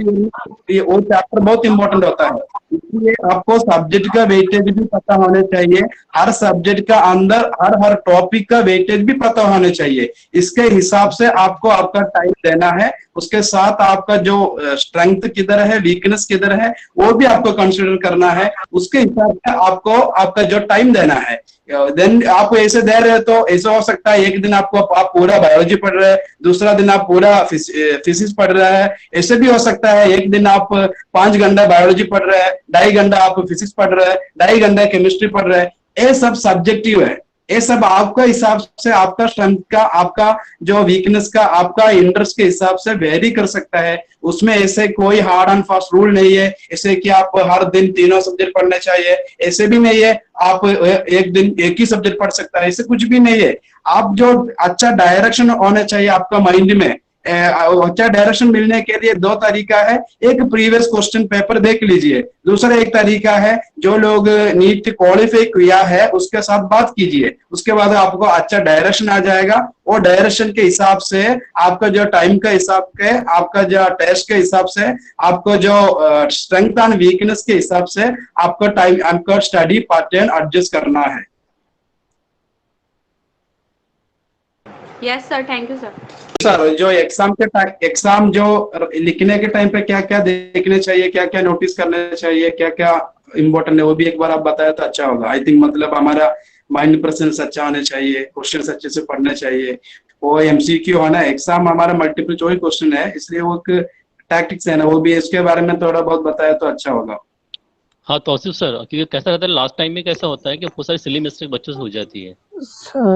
ईयर वो चैप्टर बहुत इंपॉर्टेंट होता है। इसलिए आपको सब्जेक्ट का वेटेज भी पता होना चाहिए, हर सब्जेक्ट का अंदर हर टॉपिक का वेटेज भी पता होना चाहिए। इसके हिसाब से आपको आपका टाइम देना है। उसके साथ आपका जो स्ट्रेंथ किधर है, वीकनेस किधर है, वो भी आपको कंसिडर करना है। उसके हिसाब से आपको आपका जो टाइम देना है। देन आप ऐसे दे रहे तो ऐसा हो सकता है एक दिन आप पूरा बायोलॉजी पढ़ रहे हैं, दूसरा दिन आप पूरा फिजिक्स पढ़ रहे हैं। ऐसे भी हो सकता है एक दिन आप 5 घंटा बायोलॉजी पढ़ रहे हैं, 2.5 घंटा आप फिजिक्स पढ़ रहे हैं, 2.5 घंटा केमिस्ट्री पढ़ रहे हैं। ये सब सब्जेक्टिव है, ये सब आपका हिसाब से, आपका स्ट्रेंथ का, आपका जो वीकनेस का, आपका इंटरेस्ट के हिसाब से वेरी कर सकता है। उसमें ऐसे कोई हार्ड एंड फास्ट रूल नहीं है ऐसे कि आप हर दिन तीनों सब्जेक्ट पढ़ने चाहिए, ऐसे भी नहीं है आप एक दिन एक ही सब्जेक्ट पढ़ सकता है, ऐसे कुछ भी नहीं है। आप जो अच्छा डायरेक्शन होना चाहिए आपका माइंड में, अच्छा डायरेक्शन मिलने के लिए 2 तरीका है। एक प्रीवियस क्वेश्चन पेपर देख लीजिए, दूसरा एक तरीका है जो लोग नीट क्वालिफाई किया है उसके साथ बात कीजिए। उसके बाद आपको अच्छा डायरेक्शन आ जाएगा। वो डायरेक्शन के हिसाब से आपका जो टाइम का हिसाब के, आपका जो टेस्ट के हिसाब से, आपको जो स्ट्रेंथ एंड वीकनेस के हिसाब से आपका टाइम, आपका स्टडी पैटर्न एडजस्ट करना है। Yes sir, thank you sir. Sir जो एग्जाम जो लिखने के टाइम पे क्या क्या देखने चाहिए, क्या क्या नोटिस करने चाहिए, क्या क्या इम्पोर्टेंट है, वो भी एक बार आप बताया तो अच्छा होगा। आई थिंक मतलब हमारा माइंड प्रेजेंस अच्छा होना चाहिए, क्वेश्चंस अच्छे से पढ़ने चाहिए, वो MCQ है ना, एग्जाम हमारा मल्टीपल चॉइस क्वेश्चन है, इसलिए वो एक टैक्टिक्स है ना, वो भी इसके बारे में थोड़ा बहुत बताया तो अच्छा होगा। हाँ तौसीफ सर, क्योंकि कैसा रहता है लास्ट टाइम में कैसा होता है कि बहुत सारी सिली मिस्टेक बच्चों से हो जाती है,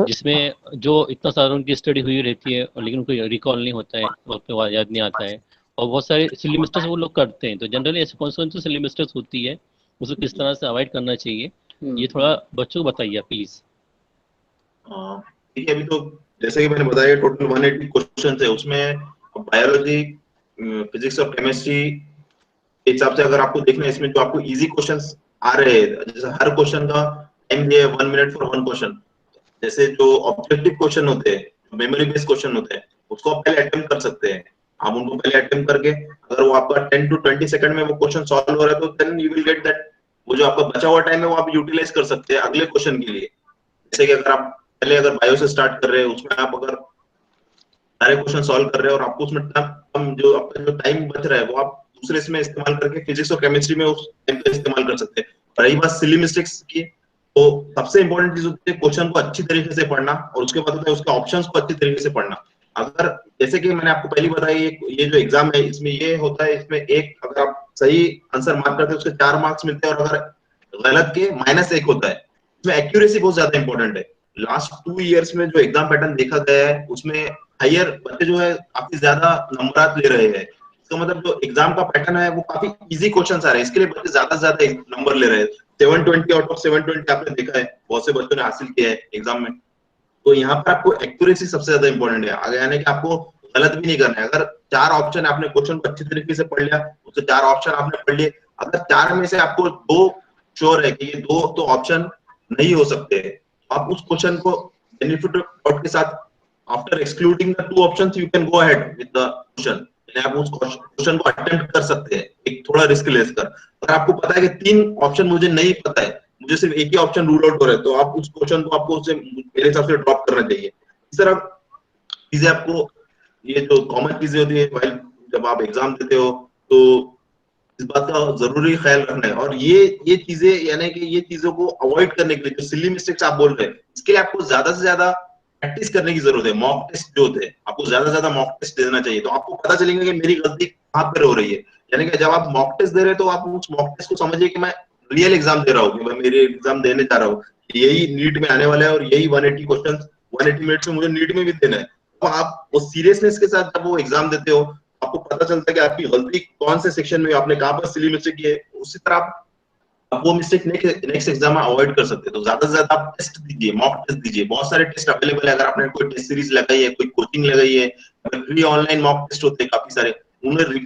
जिसमें जो इतना सारा उनकी स्टडी हुई रहती है और लेकिन उनको रिकॉल नहीं होता है, वक्त पे याद नहीं आता है, और बहुत सारे सिली मिस्टेक्स वो लोग करते हैं। तो जनरली ऐसे कौन सी सिली मिस्टेक्स होती है, उसको किस तरह से अवॉइड करना चाहिए, ये थोड़ा बच्चों को बताइए प्लीज। ठीक है, अभी तो जैसे कि मैंने बताया टोटल 180 क्वेश्चन है, उसमें बायोलॉजी, फिजिक्स और केमिस्ट्री के हिसाब से अगर आपको देखना है, इसमें जो आपको इजी क्वेश्चंस आ रहे हैं, जैसे हर क्वेश्चन का टाइम दिया है 1 मिनट फॉर 1 क्वेश्चन। जैसे जो ऑब्जेक्टिव क्वेश्चन होते हैं, मेमोरी बेस्ड क्वेश्चन होते हैं, उसको आप पहले अटेम्प्ट कर सकते हैं। आप उनको पहले अटेम्प्ट करके अगर वो आपका 10 to 20 सेकंड में वो क्वेश्चन सॉल्व हो रहा है, तो then you will get that, वो जो आपका बचा हुआ टाइम है वो आप यूटिलाइज कर सकते हैं अगले क्वेश्चन के लिए। जैसे कि अगर आप पहले अगर बायो से स्टार्ट कर रहे हैं, उसमें आप अगर सारे क्वेश्चन सॉल्व कर रहे हैं और आपको उसमें कम जो आपका जो टाइम बच रहा है, वो आप दूसरे इसमें इस्तेमाल करके फिजिक्स और केमिस्ट्री में उस टाइम का इस्तेमाल कर सकते हैं। और रही बात सिली मिस्टेक्स की, तो सबसे इंपॉर्टेंट चीज होती है क्वेश्चन को अच्छी तरीके से पढ़ना, और उसके बाद होता है उसके ऑप्शंस को अच्छी तरीके से पढ़ना। अगर जैसे कि मैंने आपको पहले बताया, ये जो एग्जाम है इसमें ये होता है, इसमें एक अगर आप सही आंसर मार्क करते हैं उसके 4 मार्क्स मिलते हैं, और अगर गलत के -1 होता है। इसमें एक्यूरेसी बहुत ज्यादा इंपॉर्टेंट है। लास्ट 2 इयर्स में जो एग्जाम पैटर्न देखा गया है, उसमें हायर बच्चे जो है काफी ज्यादा नंबरात ले रहे हैं। इसका मतलब जो एग्जाम का पैटर्न है वो काफी इजी क्वेश्चंस आ रहे हैं, इसके लिए बच्चे ज्यादा से ज्यादा नंबर ले रहे हैं। 720 आउट ऑफ 720 आपने देखा है, बहुत से बच्चों ने हासिल किया है एग्जाम में। तो यहाँ पर आपको एक्यूरेसी सबसे ज्यादा इंपॉर्टेंट है, आगे यानी कि आपको गलत भी नहीं करना है। अगर 4 ऑप्शन है, आपने क्वेश्चन को अच्छी तरीके से पढ़ लिया, उससे 4 ऑप्शन आपने पढ़ लिए, अगर 4 में से आपको 2 श्योर है कि ये 2 तो ऑप्शन नहीं हो सकते, आप उस क्वेश्चन को बेनिफिट ऑफ डाउट के साथ after excluding the 2 options you can go ahead with the question, यानी आप उस क्वेश्चन को अटेम्प्ट कर सकते हैं एक थोड़ा रिस्क लेकर। अगर आपको पता है कि 3 ऑप्शन मुझे नहीं पता है, मुझे सिर्फ एक ही ऑप्शन रूल आउट हो रहा है, तो आप उस क्वेश्चन को आपको उसे मेरे हिसाब से ड्रॉप करना चाहिए। इस तरह चीजें आपको, ये जो कॉमन चीजें होती है जब आप एग्जाम देते हो, तो इस बात का जरूरी ख्याल रखना है। और ये चीजें यानी कि ये चीजों को अवॉइड करने के लिए जो सिली मिस्टेक्स आप बोल रहे हैं, इसके लिए आपको ज्यादा से ज्यादा प्रैक्टिस करने की जरूरत है। मॉक टेस्ट जो होते हैं, आपको ज्यादा से ज्यादा मॉक टेस्ट देना चाहिए, तो आपको पता चलेगा कि मेरी गलती कहाँ पर हो रही है। यानी कि जब आप मॉक टेस्ट दे रहे हैं, तो आप उस मॉक टेस्ट को समझिए कि मैं रियल एग्जाम दे रहा हूँ, कि मैं मेरे एग्जाम देने जा रहा हूँ, यही नीट में आने वाला है, और यही 180 क्वेश्चन 180 मिनट्स में मुझे नीट में भी देना है। तो आप वो सीरियसनेस के साथ जब वो एग्जाम देते हो, आपको पता चलता है कि आपकी गलती कौन से सेक्शन में, आपने कहाँ पर सिली मिस्टेक की है, उसी तरह आप वो मिस्टेक नेक्स्ट एग्जाम में अवॉइड कर सकते हैं। तो ज्यादा से ज्यादा आप टेस्ट दीजिए, मॉक टेस्ट दीजिए। बहुत सारे टेस्ट अवेलेबल है, अगर आपने कोई टेस्ट सीरीज लगाई है, कोई कोचिंग लगाई है, फ्री ऑनलाइन मॉक टेस्ट होते हैं काफी सारे, उन्हें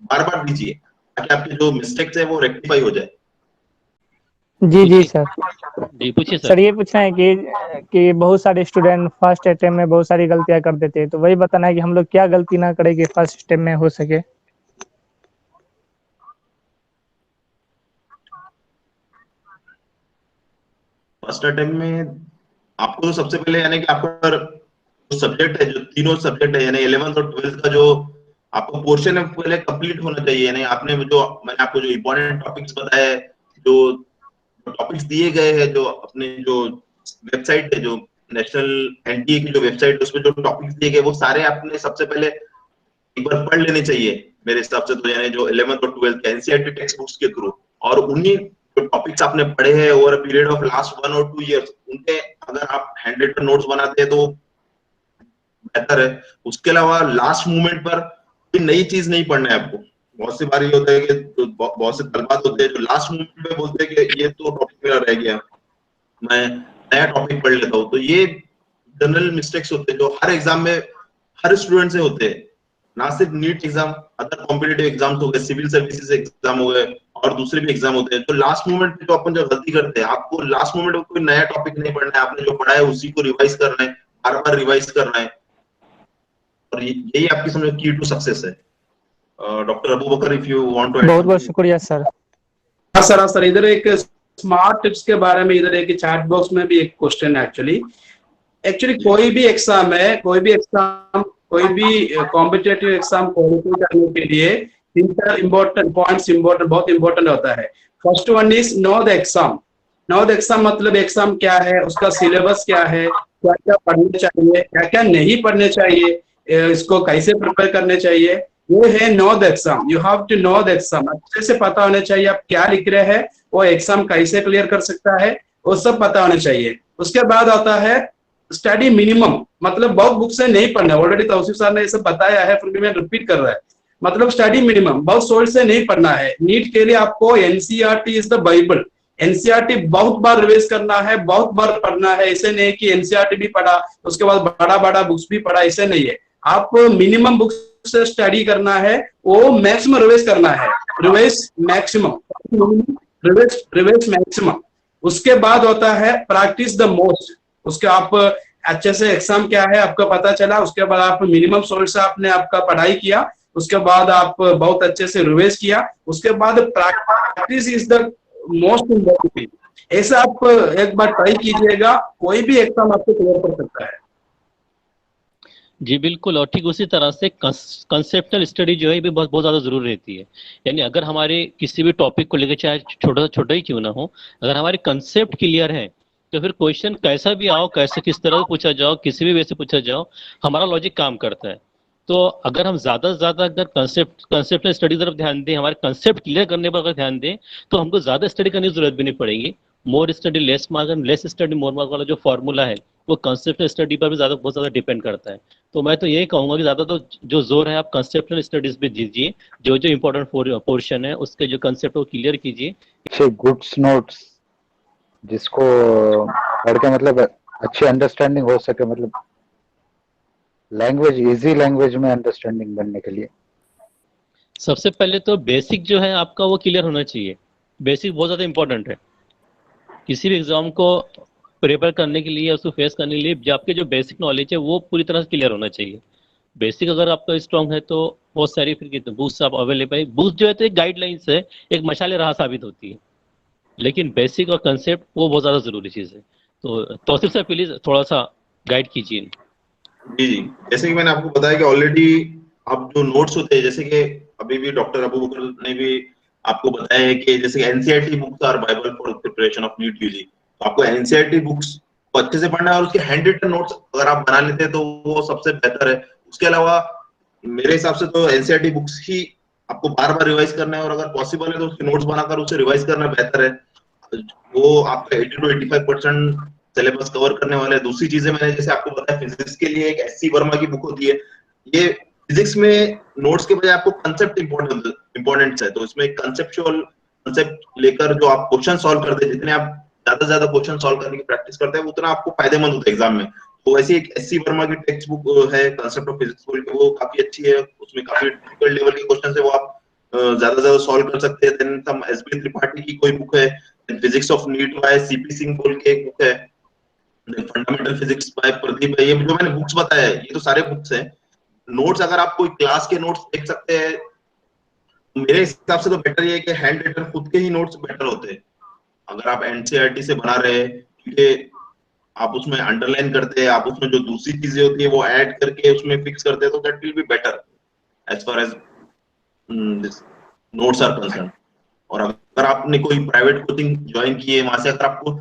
बार बार दीजिए ताकि आपके जो मिस्टेक्स है वो रेक्टिफाई हो जाए। जी सर। जी पूछिए सर ये पूछना है कि बहुत सारे स्टूडेंट फर्स्ट अटेम्प्ट में बहुत सारी गलतियां कर देते हैं, तो वही बताना है कि हम लोग क्या गलती ना करें कि फर्स्ट अटेम्प्ट में हो सके। फर्स्ट अटेम्प्ट में आपको तो सबसे पहले यानी कि आपका जो सब्जेक्ट है, जो तीनों सब्जेक्ट है, यानी 11th और 12th का जो आपको पोर्शन है पहले कंप्लीट होना चाहिए। यानी आपने मैंने आपको जो इंपॉर्टेंट टॉपिक्स बताए, जो टॉपिक्स दिए गए हैं, जो अपने जो वेबसाइट है, जो नेशनल एनटीए की जो वेबसाइट है, उसमें जो टॉपिक्स दिए गए, वो सारे आपने सबसे पहले एक बार पढ़ लेने चाहिए मेरे हिसाब से। तो यानी जो 11th और 12th के एनसीईआरटी टेक्स्ट बुक्स के थ्रू, और उन्हीं जो टॉपिक्स आपने पढ़े हैं over a period of last 1 और 2 इयर्स, उनके अगर आप हैंड रिटन नोट्स बनाते हैं तो बेहतर है। उसके अलावा लास्ट मोमेंट पर कोई नई चीज नहीं पढ़ना है आपको। बहुत सी बार ये होता है कि बहुत से तलबात होते हैं जो लास्ट मोमेंट में बोलते हैं कि ये तो टॉपिक मेरा रह गया, मैं नया टॉपिक पढ़ लेता हूँ। तो ये जनरल मिस्टेक्स होते हैं जो हर एग्जाम में हर स्टूडेंट से होते हैं, ना सिर्फ NEET exam, other competitive exams हो गए, सिविल सर्विसेज एग्जाम हो गए, और दूसरे भी एग्जाम होते हैं। तो लास्ट मोमेंट पे जो अपन जो गलती करते हैं, आपको लास्ट मोमेंट में कोई नया टॉपिक नहीं पढ़ना है, आपने जो पढ़ा है उसी को रिवाइज करना है, बार बार रिवाइज करना है, और यही आपकी समझो की टू सक्सेस है। Doctor Abu Bakar, if you want to. बहुत बहुत शुक्रिया सर। हाँ सर, इधर एक स्मार्ट टिप्स के बारे में इधर एक चैट बॉक्स में भी एक क्वेश्चन है। एक्चुअली कोई भी एग्जाम है, कोई भी कॉम्पिटिटिव एग्जाम क्वालिफाई करने के लिए 3 इम्पोर्टेंट पॉइंट्स बहुत इंपॉर्टेंट होता है। First one is no the exam. No the exam मतलब एग्जाम क्या है, उसका सिलेबस क्या है, क्या क्या पढ़ने चाहिए, क्या क्या नहीं पढ़ने चाहिए, इसको कैसे प्रिपेयर करने चाहिए, वो है know the exam. You have to know the exam, अच्छे से पता होना चाहिए आप क्या लिख रहे हैं, वो एग्जाम कैसे क्लियर कर सकता है, वो सब पता होना चाहिए। उसके बाद आता है स्टडी मिनिमम, मतलब बहुत बुक से नहीं पढ़ना। ऑलरेडी तौसीफ सर ने ये सब बताया है, फिर भी मैं रिपीट कर रहा है। मतलब स्टडी मिनिमम, बहुत सोर्स से नहीं पढ़ना है। नीट के लिए आपको NCERT is the Bible. NCERT बहुत बार रिवाइज करना है, बहुत बार पढ़ना है। ऐसे नहीं कि एनसीईआरटी भी पढ़ा उसके बाद बड़ा बड़ा बुक्स भी पढ़ा, ऐसे नहीं है। आप मिनिमम बुक्स से स्टडी करना है, वो मैक्सिमम रिवाइज करना है। Revise maximum, revise maximum. उसके बाद होता है प्रैक्टिस द मोस्ट। उसके आप अच्छे से एग्जाम क्या है आपको पता चला, उसके बाद आप मिनिमम सोर्स से आपने आपका पढ़ाई किया, उसके बाद आप बहुत अच्छे से रिवाइज किया, उसके बाद practice is the most important. ऐसा आप एक बार ट्राई कीजिएगा, कोई भी एग्जाम आपको क्लियर कर सकता है। जी बिल्कुल, और ठीक उसी तरह से कंसेप्टल स्टडी जो है ये भी बहुत बहुत ज़्यादा ज़रूरी रहती है। यानी अगर हमारे किसी भी टॉपिक को लेकर, चाहे छोटा छोटा ही क्यों ना हो, अगर हमारे कंसेप्ट क्लियर है तो फिर क्वेश्चन कैसा भी आओ, कैसे किस तरह से पूछा जाओ, किसी भी वे से पूछा जाओ, हमारा लॉजिक काम करता है। तो अगर हम ज़्यादा से ज़्यादा अगर कंसेप्टल स्टडी तरफ ध्यान दें, हमारे कंसेप्ट क्लियर करने पर अगर ध्यान दें, तो हमको ज़्यादा स्टडी करने की जरूरत भी नहीं पड़ेगी। More study less mark, less study more mark वाला जो फॉर्मूला है वो कंसेप्ट स्टडी पर भी बहुत ज़्यादा डिपेंड करता है। तो मैं तो यही कहूंगा कि ज्यादा तो जो जोर है आप कंसेप्चुअल स्टडीज पे दीजिए, जो जो इम्पोर्टेंट पोर्शन है उसके जो कंसेप्ट को क्लियर कीजिए। अच्छे गुड्स नोट्स जिसको पढ़ के मतलब अच्छी अंडरस्टैंडिंग हो सके, मतलब लैंग्वेज, इजी लैंग्वेज में अंडरस्टैंडिंग बनने के लिए सबसे पहले तो बेसिक जो है आपका वो क्लियर होना चाहिए। बेसिक बहुत ज्यादा इंपॉर्टेंट है किसी भी एग्जाम को प्रिपेयर करने के लिए, उसको फेस करने के लिए। जो आपके जो बेसिक नॉलेज है वो पूरी तरह से क्लियर होना चाहिए। बेसिक अगर आपका स्ट्रांग है तो बहुत सारी फिर बुक्स आप अवेलेबल है। बुक्स जो है तो एक गाइडलाइंस है, एक मशाले राह साबित होती है, लेकिन बेसिक और कंसेप्ट वो बहुत ज्यादा जरूरी चीज है। तो तौसीफ साहब प्लीज थोड़ा सा गाइड कीजिए। जी जी, जैसे कि मैंने आपको बताया कि ऑलरेडी अब जो नोट्स होते हैं, जैसे कि अभी भी डॉक्टर अबू बकर ने भी आपको बताया है कि जैसे NCERT books are bible for preparation of NEET UG. तो आपको एनसीईआरटी बुक्स को अच्छे से पढ़ना है और उसके हैंड रिटन नोट्स अगर आप बना लेते हैं तो वो सबसे बेहतर है। उसके अलावा मेरे हिसाब से तो एनसीईआरटी बुक्स ही आपको बार बार रिवाइज करना है, और अगर पॉसिबल है तो उसके नोट्स बनाकर उसे रिवाइज करना बेहतर है। वो आपका 80 to 85% सिलेबस कवर करने वाला है। दूसरी चीजें मैंने जैसे आपको बताया, फिजिक्स के लिए एक एससी वर्मा की बुक होती है। ये फिजिक्स में नोट्स के बजाय आपको कंसेप्ट इंपॉर्टेंट है, तो इसमें कंसेप्चुअल कंसेप्ट लेकर जो आप क्वेश्चन सॉल्व करते हैं, जितने आप ज्यादा से ज्यादा क्वेश्चन सॉल्व करने की प्रैक्टिस करते हैं उतना आपको फायदेमंद होता है एग्जाम में। तो वैसे एक एससी वर्मा की टेक्स्ट बुक है कंसेप्ट ऑफ फिजिक्स, वो काफी अच्छी है। उसमें काफी डिफिकल्ट लेवल के क्वेश्चन है, वो आप ज्यादा से ज्यादा सॉल्व कर सकते हैं। देन सम एसबी त्रिपाठी की कोई बुक है, physics of NEET by CP Singh बोल के एक बुक है, फंडामेंटल फिजिक्स बाय प्रदीप है। ये जो मैंने बुक्स बताया है ये तो सारे बुक्स हैं। नोट्स अगर आप कोई क्लास के नोट्स देख सकते हैं, मेरे हिसाब से तो बेटर ये है कि हैंड रिटन खुद के ही नोट्स बेटर होते हैं। अगर आप एनसीईआरटी से बना रहे हैं, क्योंकि आप उसमें अंडरलाइन करते हैं, आप उसमें जो दूसरी चीजें होती है वो ऐड करके उसमें फिक्स करते हैं, तो that will be better as far as notes are concern. और अगर आपने कोई प्राइवेट कोचिंग ज्वाइन की है, वहां से अगर आपको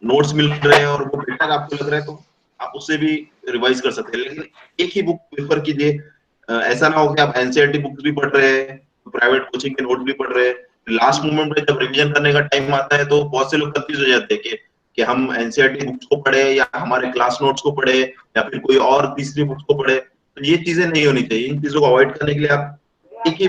नोट्स मिल रहे हैं और वो बेटर आपको लग रहा है, तो आप उससे भी रिवाइज कर सकते हैं। लेकिन एक ही बुक प्रेफर कीजिए। ऐसा ना हो कि आप एनसीईआरटी बुक्स भी पढ़ रहे हैं, प्राइवेट कोचिंग के नोट्स भी पढ़ रहे हैं, लास्ट मोमेंट पे जब रिवीजन करने का टाइम आता है तो बहुत से लोग कंफ्यूज हो जाते हैं कि हम एनसीईआरटी बुक्स को पढ़े या हमारे क्लास नोट्स को पढ़े या फिर कोई और तीसरी बुक्स को पढ़े। तो ये चीजें नहीं होनी चाहिए। इन चीजों को अवॉइड करने के लिए आप एक ही